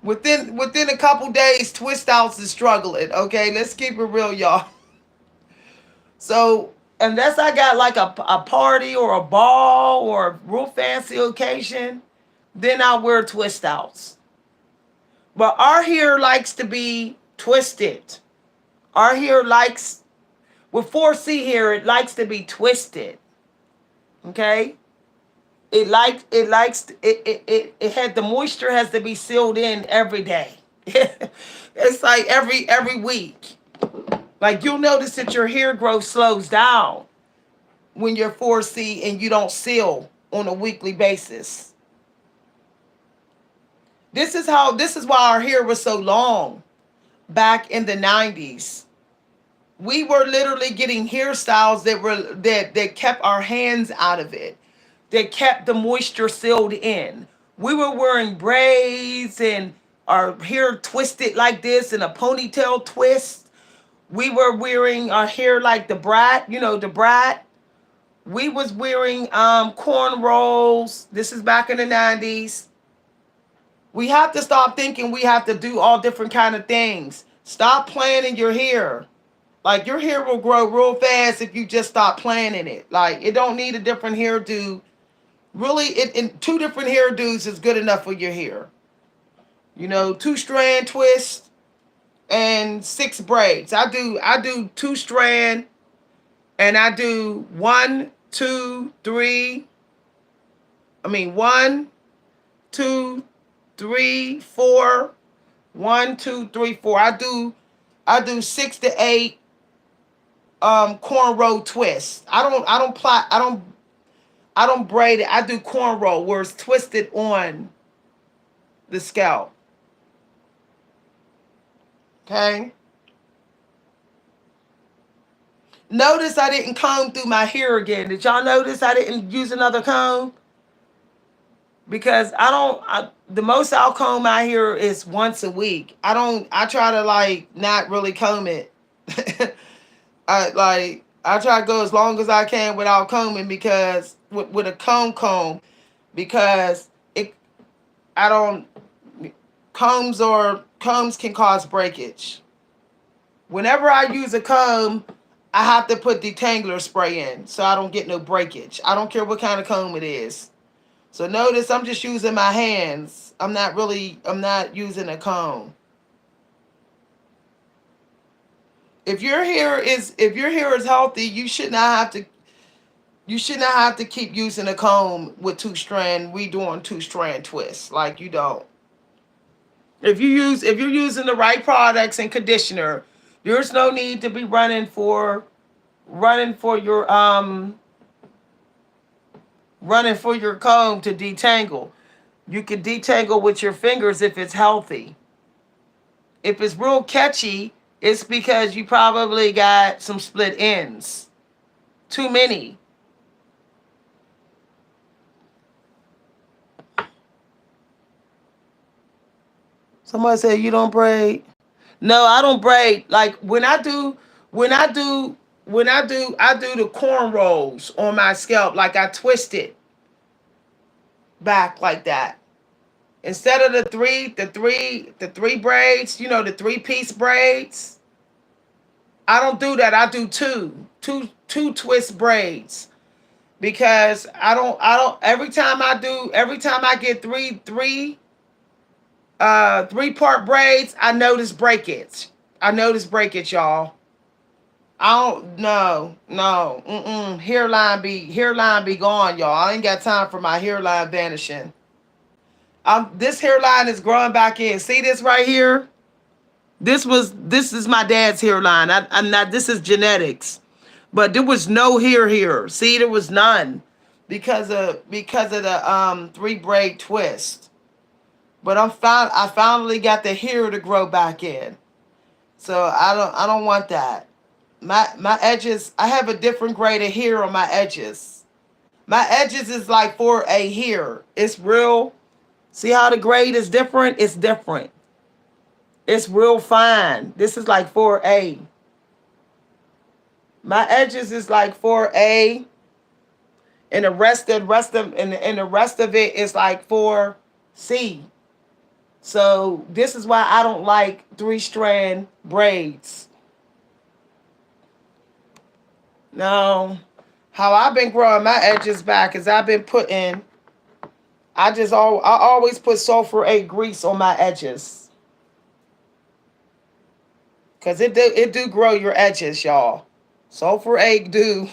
Within a couple days, twist outs is struggling. Okay, let's keep it real, y'all. So unless I got like a party or a ball or a real fancy occasion, then I'll wear twist outs. But our hair likes to be twisted. Our hair likes, with 4C hair, it likes to be twisted. Okay? It had the moisture has to be sealed in every day. It's like every week. Like you'll notice that your hair growth slows down when you're 4C and you don't seal on a weekly basis. This is why our hair was so long back in the 90s. We were literally getting hairstyles that kept our hands out of it. That kept the moisture sealed in. We were wearing braids and our hair twisted like this in a ponytail twist. We were wearing our hair like the brat, the brat. We was wearing cornrows. This is back in the 90s. We have to stop thinking we have to do all different kind of things. Stop planning your hair. Like your hair will grow real fast if you just stop planning it. Like it don't need a different hairdo. Really, in 2 different hairdos is good enough for your hair. 2-strand twist and 6 braids. I do 2-strand and I do 1, 2, 3. I mean 1, 2, 3, 4. 1, 2, 3, 4. I do 6 to 8 cornrow twists. I don't braid it. I do cornrow where it's twisted on the scalp. Okay. Notice I didn't comb through my hair again. Did y'all notice I didn't use another comb? Because the most I'll comb my hair is once a week. I try to like not really comb it. I try to go as long as I can without combing because with a comb because it I don't combs can cause breakage. Whenever I use a comb, I have to put detangler spray in so I don't get no breakage. I don't care what kind of comb it is. So notice I'm just using my hands. I'm not using a comb. If your hair is healthy, you should not have to You should not have to keep using a comb with redoing 2-strand twists. Like you don't. If you're using the right products and conditioner, there's no need to be running for your comb to detangle. You can detangle with your fingers if it's healthy. If it's real catchy, it's because you probably got some split ends. Too many. Somebody said you don't braid. No, I don't braid. Like when I do, I do the corn rolls on my scalp. Like I twist it back like that. Instead of the three braids, the 3-piece braids. I don't do that. I do two twist braids because I don't. Every time I get three-part braids, I notice breakage. Y'all. I don't no. Hairline be gone, y'all. I ain't got time for my hairline vanishing. This hairline is growing back in. See this right here? This is my dad's hairline. I'm not. This is genetics, but there was no hair here. See, there was none because of the 3-braid twist. But I finally got the hair to grow back in. So I don't want that. My edges, I have a different grade of hair on my edges. My edges is like 4A here. It's real. See how the grade is different? It's different. It's real fine. This is like 4A. My edges is like 4A, and the rest of it is like 4C. So this is why I don't like 3-strand braids. No, how I've been growing my edges back is I always put sulfur-8 grease on my edges. Cause it do grow your edges, y'all. Sulfur-8 do.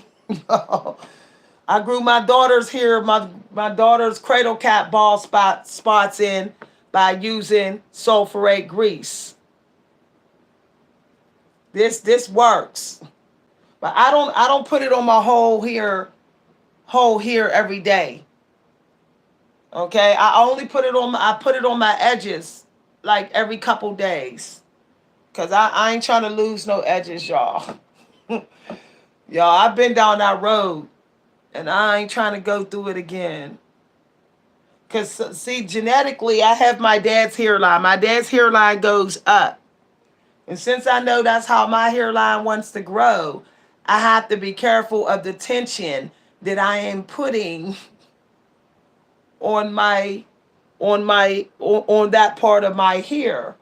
I grew my daughter's hair, my daughter's cradle cap ball spots in by using sulfur-8 grease. This works. But I don't put it on my whole hair every day. Okay? I put it on my edges like every couple days. Cause I ain't trying to lose no edges, y'all. Y'all, I've been down that road and I ain't trying to go through it again. Cause see, genetically I have my dad's hairline. My dad's hairline goes up. And since I know that's how my hairline wants to grow, I have to be careful of the tension that I am putting on on that part of my hair.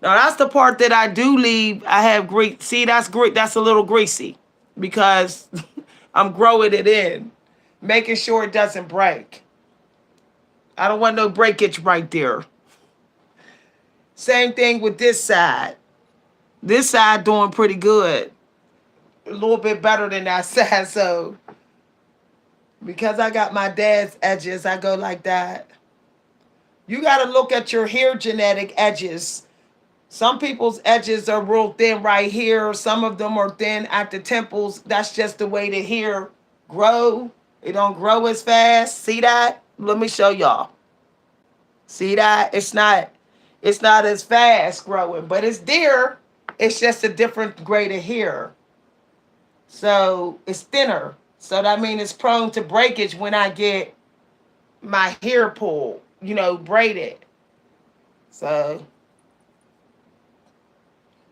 Now that's the part that I do leave. I have grease. See, that's a little greasy because I'm growing it in, making sure it doesn't break. I don't want no breakage right there. Same thing with this side. This side doing pretty good. A little bit better than that side. So because I got my dad's edges, I go like that. You got to look at your hair genetic edges. Some people's edges are real thin right here. Some of them are thin at the temples. That's just the way the hair grow. It don't grow as fast. See that? Let me show y'all. See that? It's not as fast growing, but it's there. It's just a different grade of hair. So it's thinner. So that means it's prone to breakage when I get my hair pulled, braided. So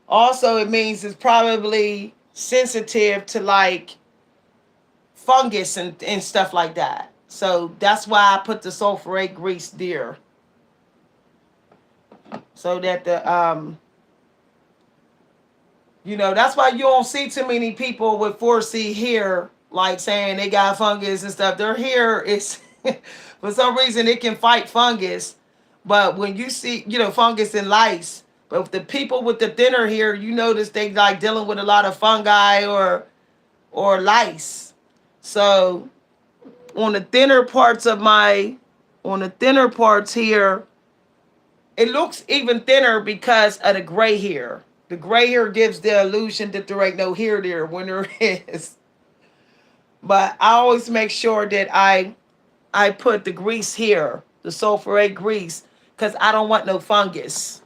also it means it's probably sensitive to like fungus and stuff like that. So that's why I put the sulfur-8 grease there. So that that's why you don't see too many people with 4C hair, like saying they got fungus and stuff. Their hair is, for some reason, it can fight fungus. But when you see, fungus and lice, but the people with the thinner hair, you notice they like dealing with a lot of fungi or lice. So on the thinner parts of my, on the thinner parts here, it looks even thinner because of the gray hair. The gray hair gives the illusion that there ain't no hair there when there is. But I always make sure that I put the grease here, the sulfurate grease, because I don't want no fungus.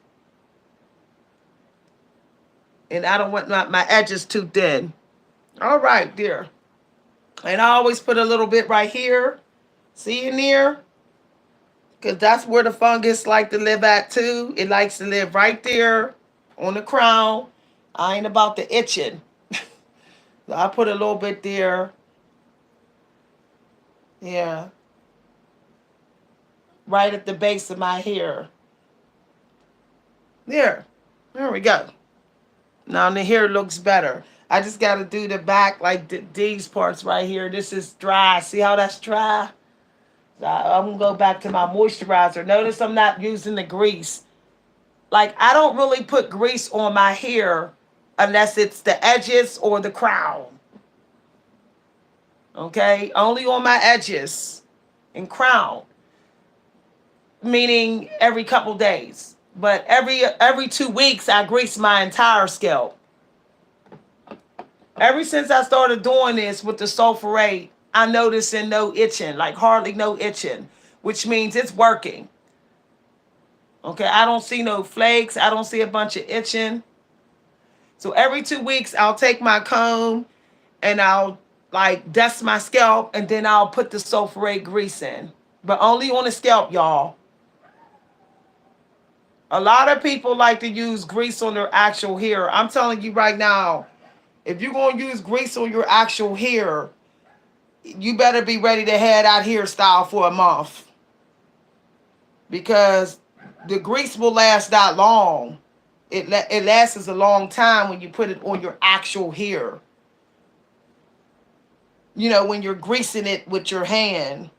And I don't want my edges too thin. All right, dear. And I always put a little bit right here. See in there? Because that's where the fungus like to live at too. It likes to live right there on the crown. I ain't about the itching. So I put a little bit there. Yeah. Right at the base of my hair. There. There we go. Now the hair looks better. I just got to do the back, like these parts right here. This is dry. See how that's dry? So I'm going to go back to my moisturizer. Notice I'm not using the grease. Like, I don't really put grease on my hair unless it's the edges or the crown. Okay? Only on my edges and crown. Meaning every couple days. But every 2 weeks, I grease my entire scalp. Ever since I started doing this with the sulfurate, I'm noticing no itching, like hardly no itching, which means it's working. Okay, I don't see no flakes. I don't see a bunch of itching. So every 2 weeks, I'll take my comb and I'll like dust my scalp and then I'll put the sulfurate grease in. But only on the scalp, y'all. A lot of people like to use grease on their actual hair. I'm telling you right now, if you're going to use grease on your actual hair, you better be ready to have that hairstyle for a month. Because the grease will last that long. It lasts a long time when you put it on your actual hair. You know, when you're greasing it with your hand.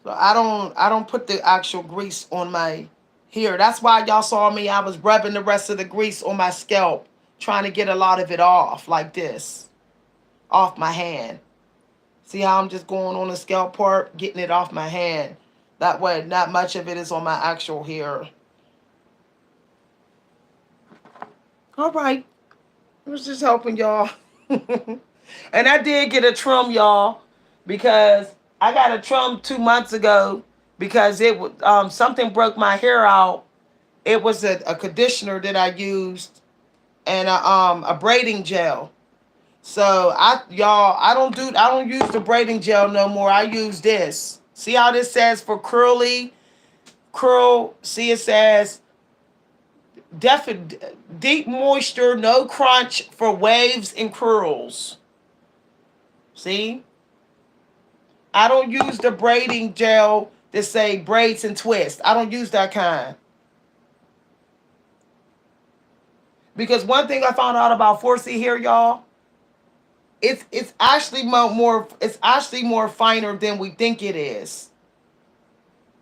So I don't put the actual grease on my hair. That's why y'all saw me. I was rubbing the rest of the grease on my scalp, trying to get a lot of it off like this, off my hand. See how I'm just going on the scalp part, getting it off my hand. That way, not much of it is on my actual hair. All right. I was just helping y'all. And I did get a trim, y'all, because I got a trim 2 months ago because it was something broke my hair out. It was a conditioner that I used and a braiding gel. So I don't use the braiding gel no more. I use this. See how this says for curl. See, it says deep moisture, no crunch for waves and curls. See, I don't use the braiding gel that say braids and twists. I don't use that kind. Because one thing I found out about 4C here, y'all, it's actually more finer than we think it is.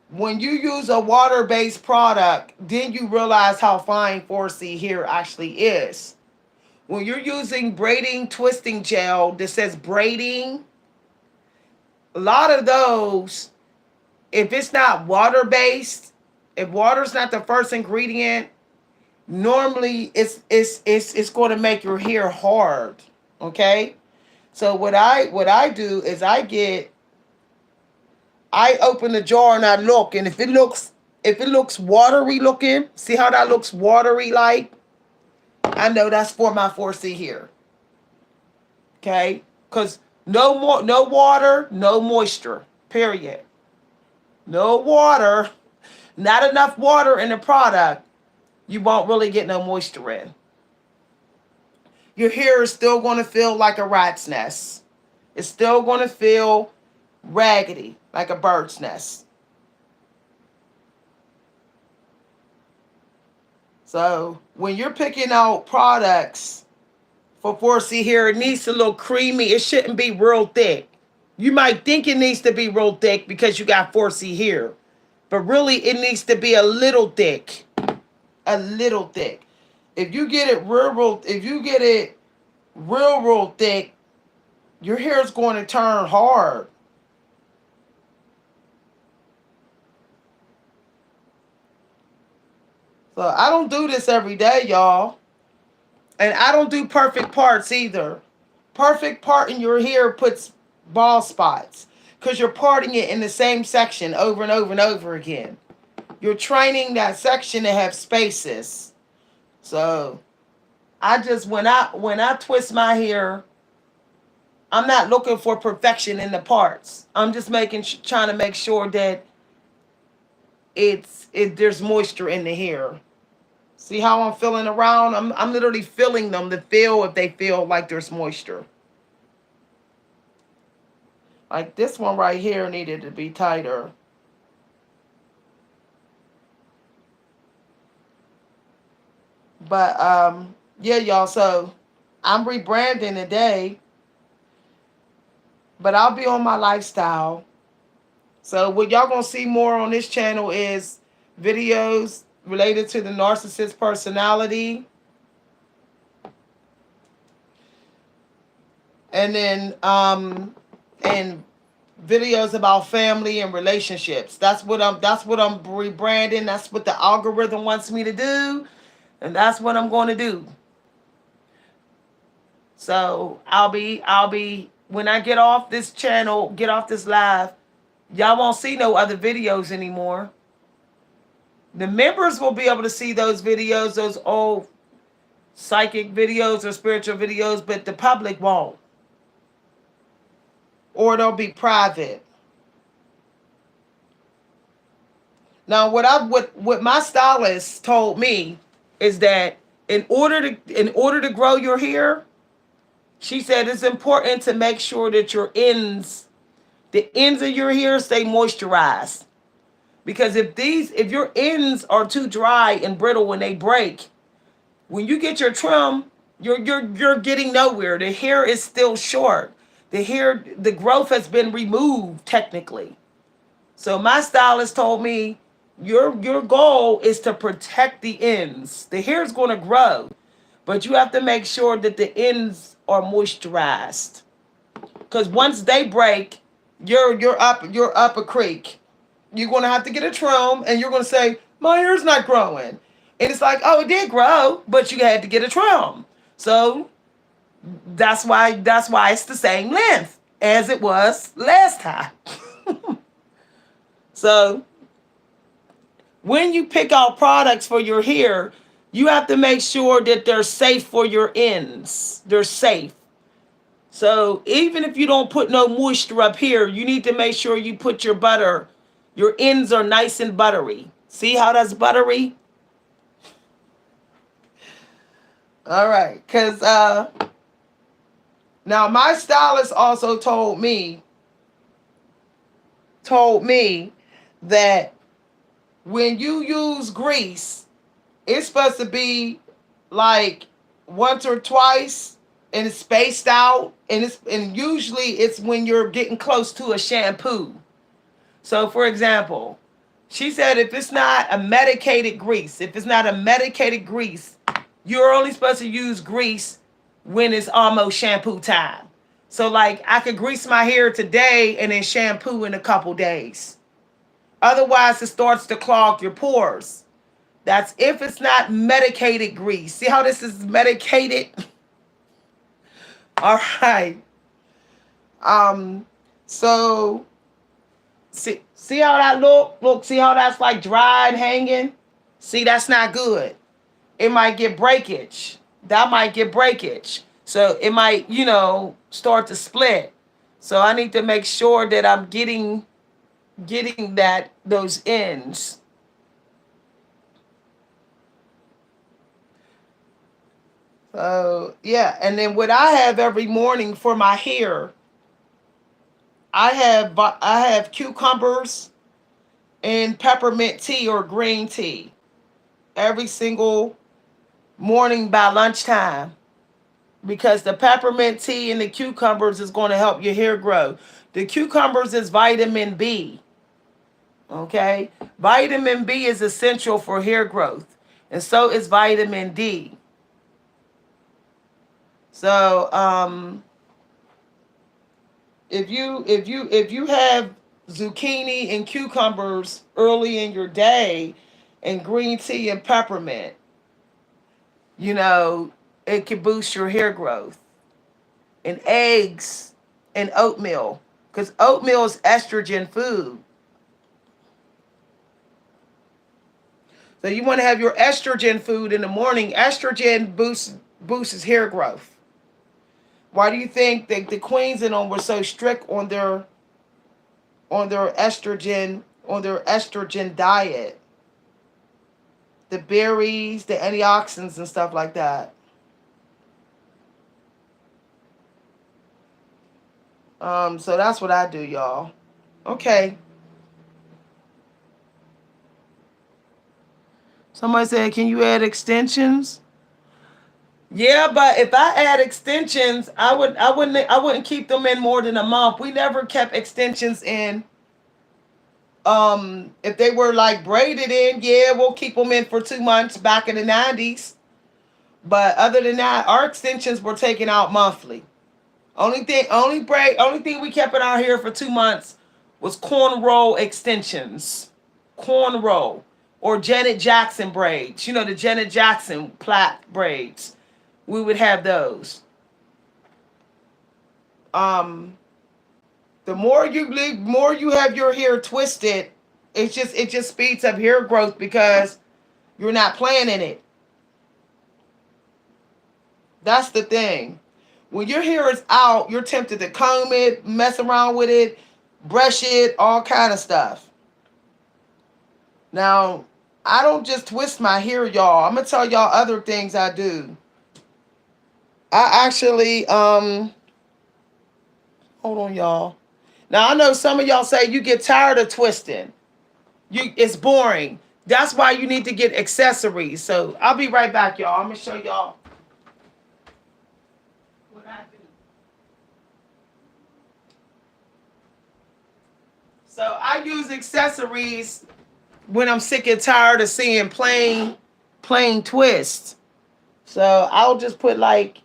When you use a water-based product, then you realize how fine 4C here actually is. When you're using braiding twisting gel that says braiding, a lot of those, if it's not water-based, if water's not the first ingredient, normally it's going to make your hair hard. Okay? So what I do is I open the jar and I look, and if it looks watery looking, see how that looks watery like? I know that's for my 4C here. Okay? Because no water, no moisture. Period. No water, not enough water in the product, you won't really get no moisture in. Your hair is still going to feel like a rat's nest. It's still going to feel raggedy, like a bird's nest. So when you're picking out products for 4C hair, it needs to look creamy. It shouldn't be real thick. You might think it needs to be real thick because you got 4C hair. But really, it needs to be a little thick. A little thick. If you get it real thick, your hair is going to turn hard. So I don't do this every day, y'all. And I don't do perfect parts either. Perfect part in your hair puts bald spots because you're parting it in the same section over and over and over again. You're training that section to have spaces. So I just when I twist my hair, I'm not looking for perfection in the parts. I'm just trying to make sure that there's moisture in the hair. See how I'm feeling around? I'm literally feeling them to feel if they feel like there's moisture. Like this one right here needed to be tighter. But yeah, y'all, so I'm rebranding today, but I'll be on my lifestyle. So what y'all gonna see more on this channel is videos related to the narcissist personality, and then and videos about family and relationships. That's what I'm rebranding. That's what the algorithm wants me to do, and that's what I'm going to do. So I'll be when I get off this channel, get off this live, y'all won't see no other videos anymore. The members will be able to see those videos, those old psychic videos or spiritual videos, but the public won't. Or they'll be private. Now what my stylist told me is that in order to grow your hair, she said it's important to make sure that the ends of your hair stay moisturized. Because if your ends are too dry and brittle when they break, when you get your trim, you're getting nowhere. The hair is still short. The growth has been removed technically. So my stylist told me your goal is to protect the ends. The hair is going to grow, but you have to make sure that the ends are moisturized. Because once they break, you're up a creek. You're going to have to get a trim, and you're going to say my hair's not growing, and it's like, oh, it did grow, but you had to get a trim. So that's why it's the same length as it was last time. So when you pick out products for your hair, you have to make sure that they're safe for your ends. They're safe. So even if you don't put no moisture up here, you need to make sure you put your ends are nice and buttery. See how that's buttery? All right. Because now my stylist also told me that when you use grease, it's supposed to be like once or twice, and it's spaced out, and usually it's when you're getting close to a shampoo. So for example, she said if it's not a medicated grease, you're only supposed to use grease when it's almost shampoo time. So like I could grease my hair today and then shampoo in a couple days. Otherwise, it starts to clog your pores. That's if it's not medicated grease. See how this is medicated? All right. So see how that look? Look, see how that's like dried hanging? See, that's not good. It might get breakage. That might get breakage. So it might, start to split. So I need to make sure that I'm getting those ends. So yeah, and then what I have every morning for my hair, I have cucumbers and peppermint tea or green tea every single morning by lunchtime, because the peppermint tea and the cucumbers is going to help your hair grow. The cucumbers is vitamin B. Okay? Vitamin B is essential for hair growth, and so is vitamin D. So, If you have zucchini and cucumbers early in your day, and green tea and peppermint, you know, it can boost your hair growth. And eggs and oatmeal, because oatmeal is estrogen food. So you want to have your estrogen food in the morning. Estrogen boosts hair growth. Why do you think that the queens and them were so strict on their estrogen diet? The berries, the antioxidants and stuff like that. So that's what I do, y'all. Okay. Somebody said, "Can you add extensions?" Yeah, but if I add extensions, I wouldn't keep them in more than a month. We never kept extensions in. If they were like braided in, yeah, we'll keep them in for 2 months back in the 90s. But other than that, our extensions were taken out monthly. Only thing we kept in our hair for 2 months was cornrow extensions, cornrow, or Janet Jackson braids. You know, the Janet Jackson plait braids. We would have those. Um, the more you have your hair twisted, it just speeds up hair growth because you're not planning it. That's the thing. When your hair is out, you're tempted to comb it, mess around with it, brush it, all kind of stuff. Now, I don't just twist my hair, y'all. I'm gonna tell y'all other things I do. I actually hold on, y'all. Now I know some of y'all say you get tired of twisting. It's boring. That's why you need to get accessories. So I'll be right back, y'all. I'm gonna show y'all what I do. So I use accessories when I'm sick and tired of seeing plain twists. So I'll just put like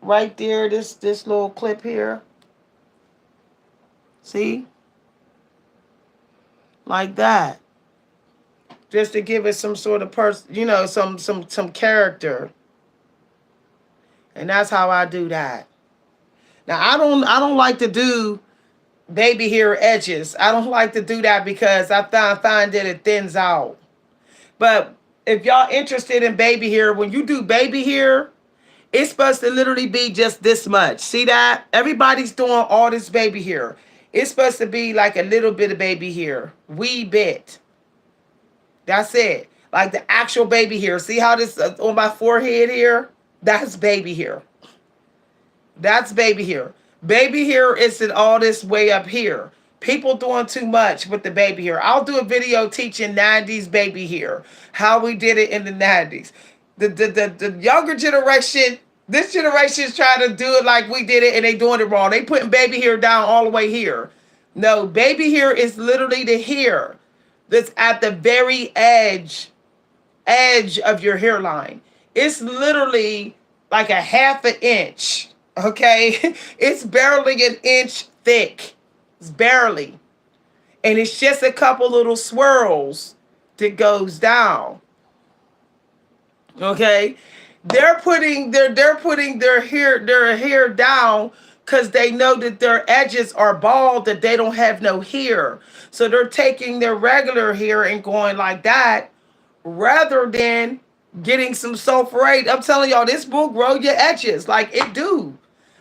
right there this little clip here. See? Like that. Just to give it some sort of some character. And that's how I do that. Now I don't like to do baby hair edges. I don't like to do that because I find that it thins out. But if y'all interested in baby hair, when you do baby hair, it's supposed to literally be just this much. See that? Everybody's doing all this baby hair. It's supposed to be like a little bit of baby hair. Wee bit. That's it. Like the actual baby hair. See how this on my forehead here? That's baby hair. That's baby hair. Baby hair isn't all this way up here. People doing too much with the baby hair. I'll do a video teaching 90s baby hair. How we did it in the 90s. The younger generation, this generation is trying to do it like we did it and they doing it wrong. They putting baby hair down all the way here. No, baby hair is literally the hair that's at the very edge of your hairline. It's literally like a half an inch. Okay, it's barely an inch thick. It's barely, and it's just a couple little swirls that goes down. Okay, they're putting their hair down because they know that their edges are bald, that they don't have no hair. So they're taking their regular hair and going like that rather than getting some sulfurate. I'm telling y'all, this will grow your edges like it do.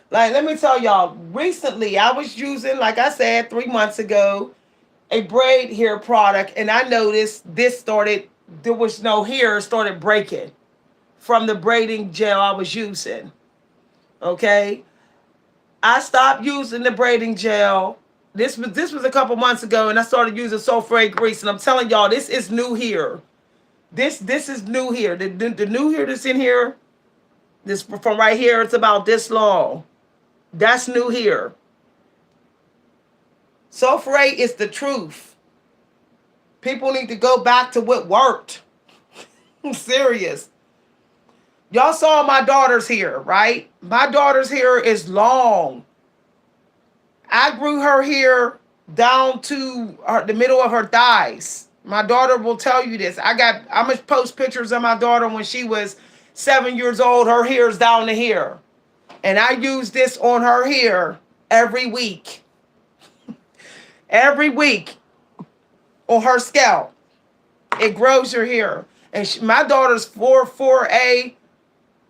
Like, let me tell y'all, recently I was using, like I said, 3 months ago, a braid hair product, and I noticed there was no hair, started breaking from the braiding gel I was using. Okay? I stopped using the braiding gel. This was a couple months ago, and I started using sulfate grease, and I'm telling y'all, this is new hair. This is new hair. The new hair that's in here, this from right here, it's about this long. That's new hair. Sulfurate is the truth. People need to go back to what worked. I'm serious. Y'all saw my daughter's hair, right? My daughter's hair is long. I grew her hair down to the middle of her thighs. My daughter will tell you this. I'm gonna post pictures of my daughter when she was 7 years old. Her hair's down to here, and I use this on her hair every week. Every week on her scalp, it grows your hair. And my daughter's 4A,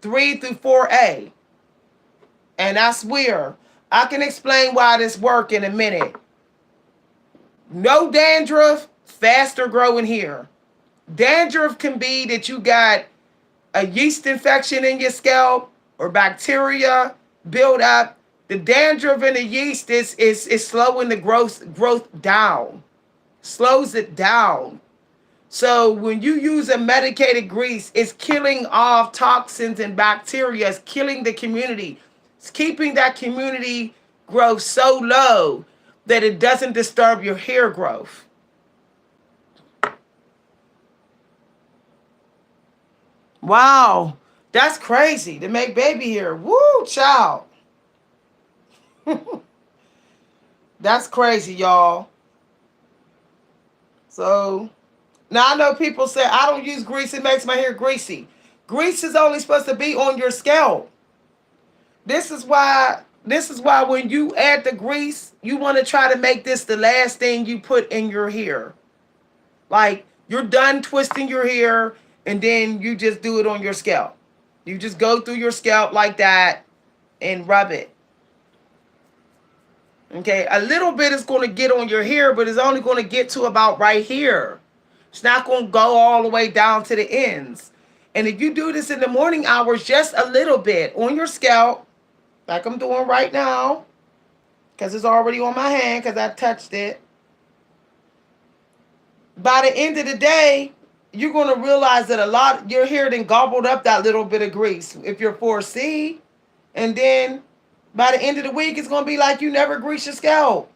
3 through 4A, and I swear I can explain why this work in a minute. No dandruff, faster growing hair. Dandruff can be that you got a yeast infection in your scalp or bacteria build up. The dandruff and the yeast is slowing the growth down, slows it down. So when you use a medicated grease, it's killing off toxins and bacteria. It's killing the community. It's keeping that community growth so low that it doesn't disturb your hair growth. Wow, that's crazy to make baby hair. Woo, child. That's crazy, y'all. So now I know people say I don't use grease, it makes my hair greasy. Grease is only supposed to be on your scalp. This is why when you add the grease, you want to try to make this the last thing you put in your hair. Like you're done twisting your hair and then you just do it on your scalp. You just go through your scalp like that and rub it. Okay, a little bit is going to get on your hair, but it's only going to get to about right here. It's not going to go all the way down to the ends. And if you do this in the morning hours, just a little bit on your scalp, like I'm doing right now, because it's already on my hand because I touched it. By the end of the day, you're going to realize that a lot your hair then gobbled up that little bit of grease if you're 4C. And then by the end of the week, it's going to be like you never grease your scalp.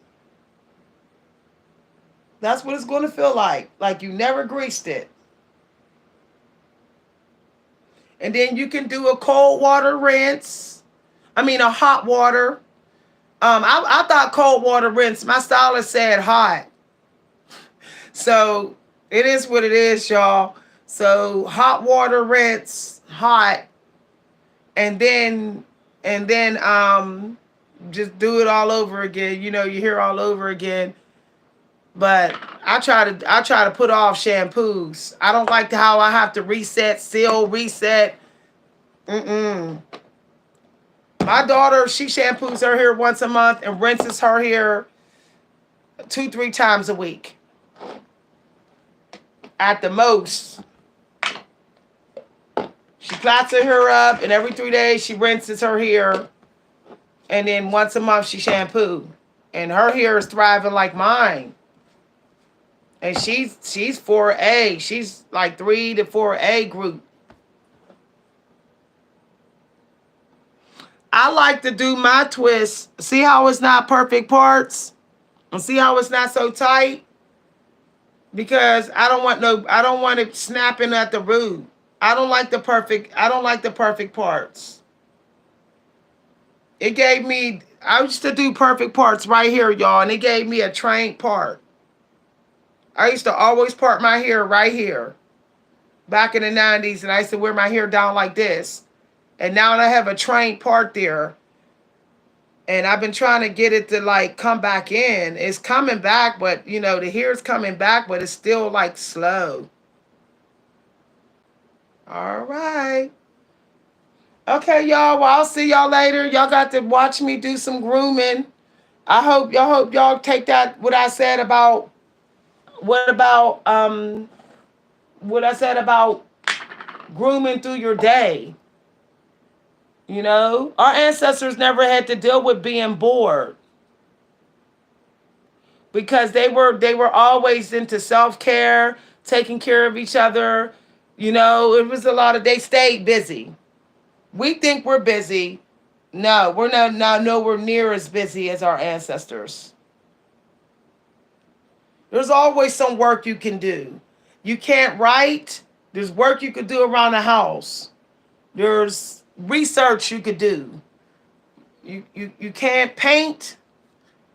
That's what it's going to feel like you never greased it. And then you can do a cold water rinse. I mean, a hot water. I thought cold water rinse. My stylist said hot. So it is what it is, y'all. So hot water rinse, hot, and then just do it all over again. You know, you hear all over again. But I try to put off shampoos. I don't like how I have to reset, seal, reset. My daughter, she shampoos her hair once a month and rinses her hair 2-3 times a week. At the most. She plaits her hair up and every 3 days she rinses her hair. And then once a month she shampoo. And her hair is thriving like mine. And she's 4A. She's like 3 to 4A group. I like to do my twist. See how it's not perfect parts? And see how it's not so tight? Because I don't want it snapping at the root. I don't like the perfect parts. I used to do perfect parts right here, y'all, and it gave me a trained part. I used to always part my hair right here. Back in the 90s, and I used to wear my hair down like this. And now I have a trained part there. And I've been trying to get it to like come back in. It's coming back, but you know, the hair's coming back, but it's still like slow. All right. Okay, y'all. Well, I'll see y'all later. Y'all got to watch me do some grooming. I hope y'all take that what I said about what I said about grooming through your day. You know, our ancestors never had to deal with being bored because they were always into self-care, taking care of each other. You know, it was a lot of they stayed busy. We think we're busy. No, we're not nowhere near as busy as our ancestors. There's always some work you can do. You can't write. There's work you could do around the house. There's research you could do. You can't paint.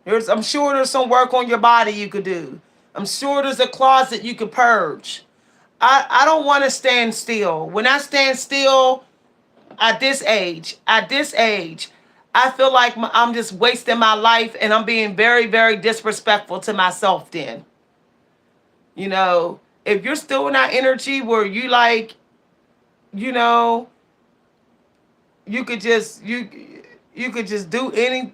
I'm sure there's some work on your body you could do. I'm sure there's a closet you could purge. I don't want to stand still. When I stand still at this age, I feel like I'm just wasting my life and I'm being very, very disrespectful to myself then. You know, if you're still in that energy where you like, you know, you could just you could just do any,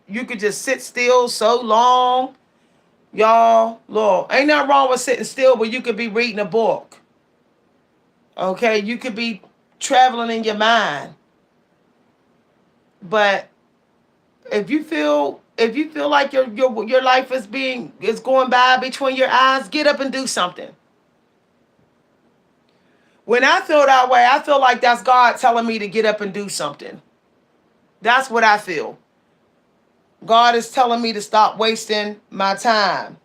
you could just sit still so long, y'all. Lord, ain't nothing wrong with sitting still, but you could be reading a book. Okay, you could be traveling in your mind. But if you feel like your life is going by between your eyes, get up and do something. When I feel that way, I feel like that's God telling me to get up and do something. That's what I feel. God is telling me to stop wasting my time.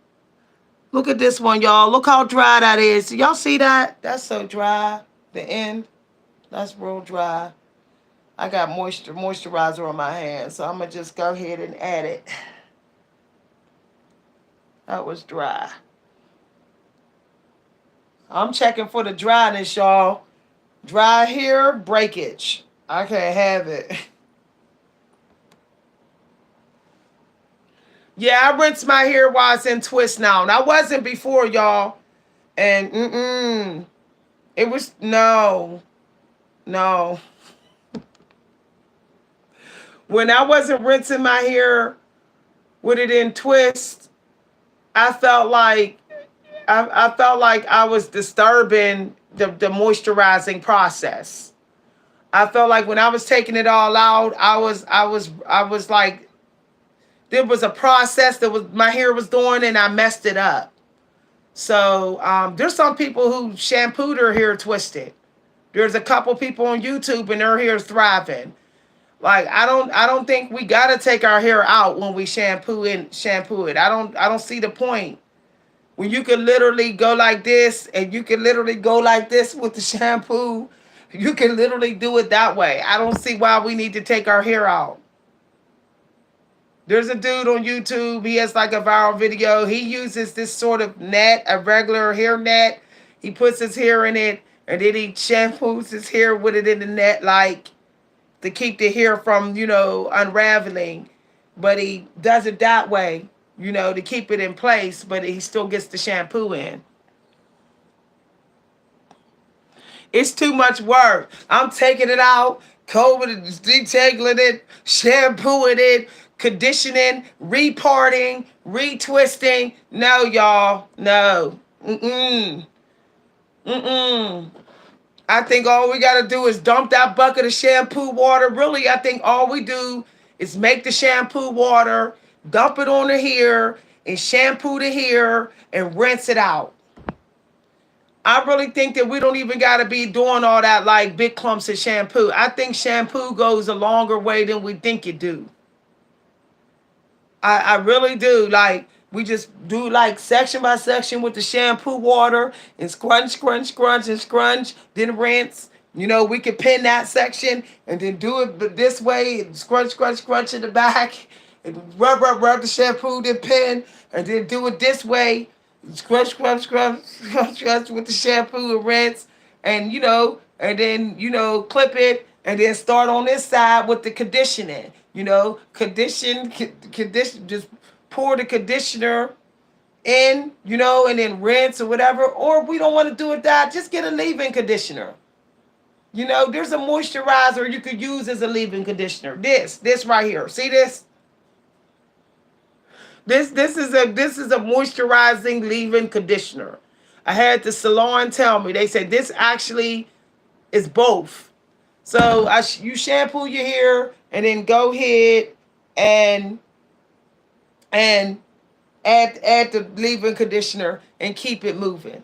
Look at this one, y'all. Look how dry that is. Y'all see that? That's so dry. The end. That's real dry. I got moisturizer on my hand, so I'm going to just go ahead and add it. That was dry. I'm checking for the dryness, y'all. Dry hair, breakage. I can't have it. Yeah, I rinse my hair while it's in twist now. And I wasn't before, y'all. And it was no. When I wasn't rinsing my hair with it in twist, I felt like I felt like I was disturbing the moisturizing process. I felt like when I was taking it all out, I was like there was a process that was my hair was doing and I messed it up. So there's some people who shampoo their hair twisted. There's a couple people on YouTube and their hair is thriving. Like I don't think we gotta take our hair out when we shampoo it. I don't see the point. When you can literally go like this and you can literally go like this with the shampoo, you can literally do it that way. I don't see why we need to take our hair out. There's a dude on YouTube. He has like a viral video. He uses this sort of net, a regular hair net. He puts his hair in it and then he shampoos his hair with it in the net, like to keep the hair from, unraveling. But he does it that way, to keep it in place, but he still gets the shampoo in. It's too much work. I'm taking it out, combing it, detangling it, shampooing it, conditioning, reparting, retwisting. No, y'all. No. Mm-mm. Mm-mm. I think all we got to do is dump that bucket of shampoo water. Really, I think all we do is make the shampoo water, dump it on the hair, and shampoo the hair and rinse it out. I really think that we don't even got to be doing all that like big clumps of shampoo. I think shampoo goes a longer way than we think it do. I really do. Like, we just do like section by section with the shampoo water and scrunch, scrunch, scrunch, and scrunch, then rinse. We could pin that section and then do it this way and scrunch, scrunch, scrunch in the back and rub the shampoo, then pin, and then do it this way. Scrunch, scrunch, scrunch, scrunch, scrunch with the shampoo and rinse. And, and then, clip it and then start on this side with the conditioning. Condition, just pour the conditioner in, and then rinse or whatever. Or if we don't want to do it that, just get a leave-in conditioner. There's a moisturizer you could use as a leave-in conditioner. This right here. See this? This is a moisturizing leave-in conditioner. I had the salon tell me. They said this actually is both. So you shampoo your hair and then go ahead and add the leave-in conditioner and keep it moving.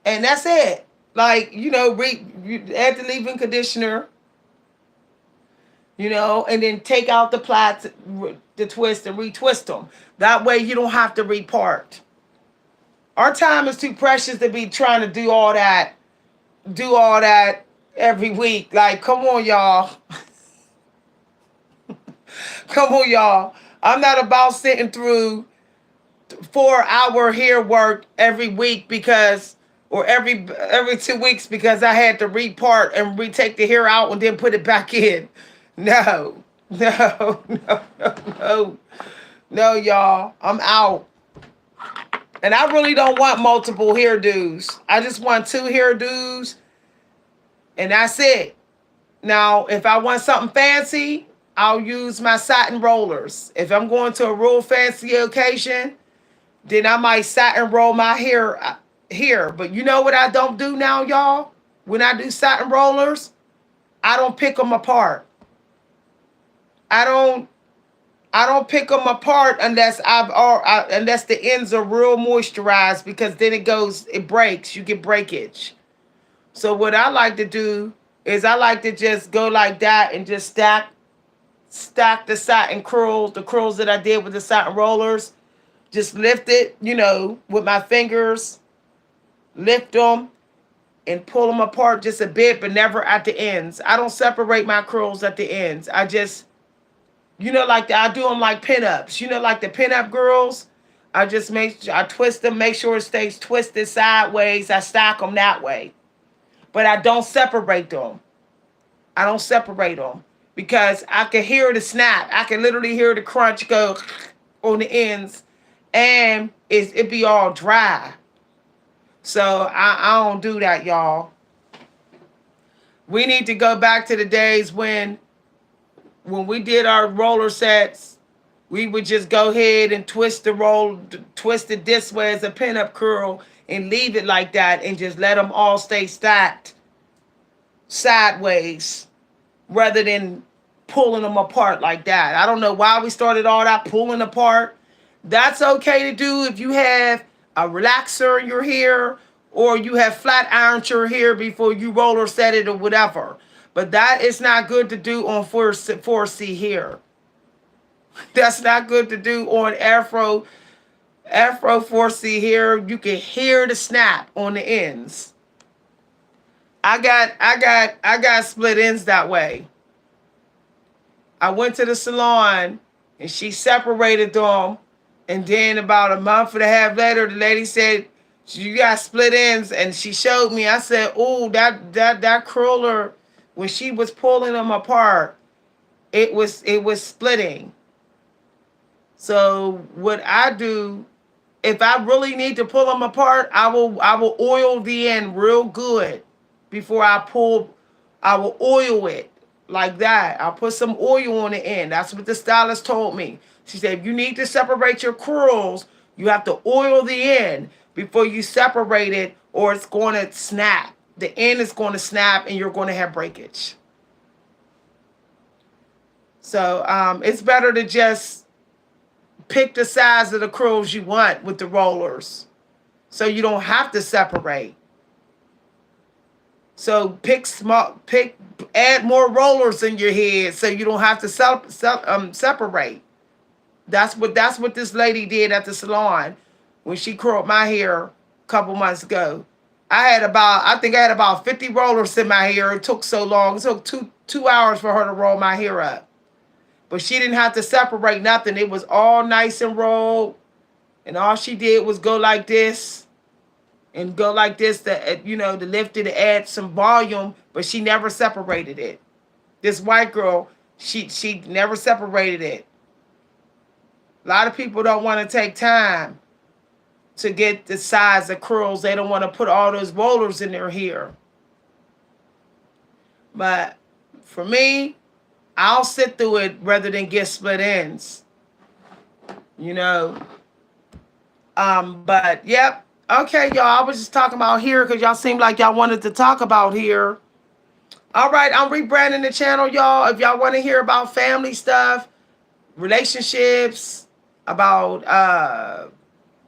And that's it. Like, you add the leave-in conditioner, and then take out the plaits, the twist, and retwist them. That way you don't have to repart. Our time is too precious to be trying to do all that every week. Like, come on, y'all. Come on, y'all. I'm not about sitting through 4 hour hair work every week because or every 2 weeks because I had to repart and retake the hair out and then put it back in. No, no, no, no, no, no, y'all. I'm out. And I really don't want multiple hairdos. I just want two hairdos and that's it. Now, if I want something fancy, I'll use my satin rollers. If I'm going to a real fancy occasion, then I might satin roll my hair here. But you know what I don't do now, y'all? When I do satin rollers, I don't pick them apart. I don't pick them apart unless unless the ends are real moisturized because then it breaks. You get breakage. So what I like to do is I like to just go like that and just stack the satin curls, the curls that I did with the satin rollers. Just lift it, with my fingers, lift them and pull them apart just a bit, but never at the ends. I don't separate my curls at the ends. I just, like I do them like pinups. Like the pinup girls. I twist them, make sure it stays twisted sideways. I stack them that way. But I don't separate them. I don't separate them because I can hear the snap. I can literally hear the crunch go on the ends and it be all dry. So I don't do that, y'all. We need to go back to the days when we did our roller sets. We would just go ahead and twist it this way as a pinup curl and leave it like that and just let them all stay stacked sideways rather than pulling them apart like that. I don't know why we started all that pulling apart. That's okay to do if you have a relaxer in your hair or you have flat ironed your hair before you roller set it or whatever. But that is not good to do on 4C hair. That's not good to do on Afro 4C hair. You can hear the snap on the ends. I got split ends that way. I went to the salon and she separated them. And then about a month and a half later, the lady said, you got split ends. And she showed me. I said, oh, that curler, when she was pulling them apart, it was splitting. So what I do, if I really need to pull them apart, I will oil the end real good before I pull. I will oil it like that. I'll put some oil on the end. That's what the stylist told me. She said, if you need to separate your curls, you have to oil the end before you separate it or it's going to snap. The end is going to snap and you're going to have breakage. So it's better to just pick the size of the curls you want with the rollers so you don't have to separate. So add more rollers in your head so you don't have to separate. That's what this lady did at the salon when she curled my hair a couple months ago. I think I had about 50 rollers in my hair. It took so long. It took two hours for her to roll my hair up. But she didn't have to separate nothing. It was all nice and rolled. And all she did was go like this. And go like this to lift it to add some volume. But she never separated it. This white girl, she never separated it. A lot of people don't want to take time to get the size of curls. They don't want to put all those rollers in their hair. But for me, I'll sit through it rather than get split ends. But yep. Okay, y'all. I was just talking about hair because y'all seemed like y'all wanted to talk about hair. All right, I'm rebranding the channel, y'all. If y'all want to hear about family stuff, relationships, about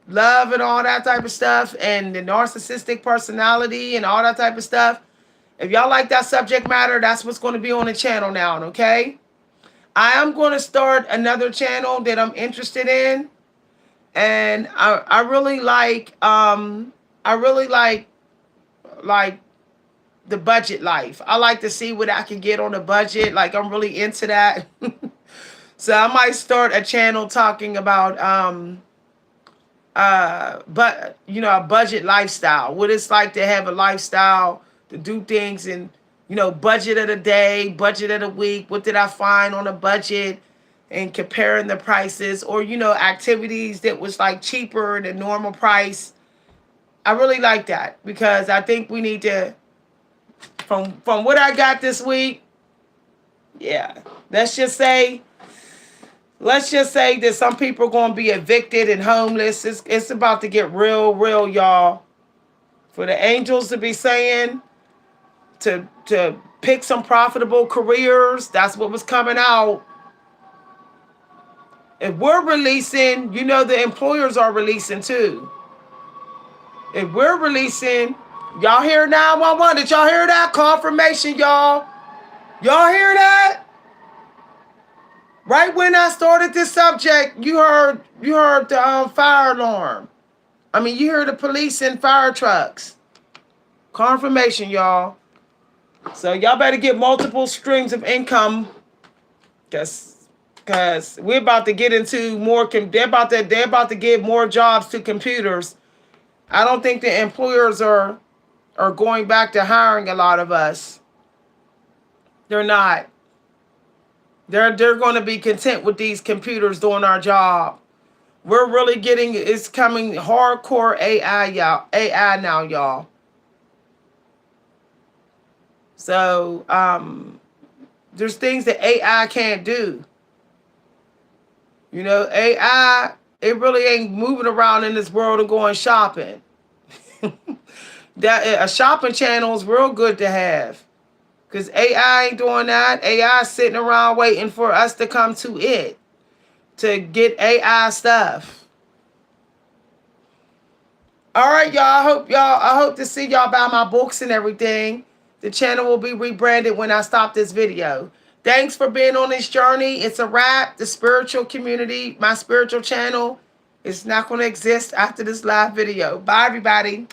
love and all that type of stuff, and the narcissistic personality and all that type of stuff, if y'all like that subject matter, that's what's going to be on the channel now, okay? I am going to start another channel that I'm interested in, and I really like the budget life. I like to see what I can get on a budget. Like I'm really into that. So I might start a channel talking about but a budget lifestyle, what it's like to have a lifestyle, to do things, and budget of the day, budget of the week, what did I find on a budget, and comparing the prices, or activities that was like cheaper than normal price. I really like that because I think we need to, from what I got this week. Yeah, let's just say that some people are going to be evicted and homeless. It's about to get real, y'all. For the angels to be saying to pick some profitable careers, that's what was coming out. If we're releasing, the employers are releasing too. If we're releasing, y'all hear 911? Did y'all hear that? Confirmation, y'all. Y'all hear that? Right when I started this subject, you heard the fire alarm. I mean, you hear the police and fire trucks. Confirmation, y'all. So y'all better get multiple streams of income, because we're about to get into more. They're about to give more jobs to computers. I don't think the employers are going back to hiring a lot of us. They're not. They're going to be content with these computers doing our job. We're really getting, it's coming hardcore AI, y'all. AI now, y'all. So there's things that AI can't do. AI, it really ain't moving around in this world and going shopping. That a shopping channel is real good to have, because AI ain't doing that. AI is sitting around waiting for us to come to it to get AI stuff. All right, y'all. I hope to see y'all buy my books and everything. The channel will be rebranded when I stop this video. Thanks for being on this journey. It's a wrap. The spiritual community, my spiritual channel, is not going to exist after this live video. Bye, everybody.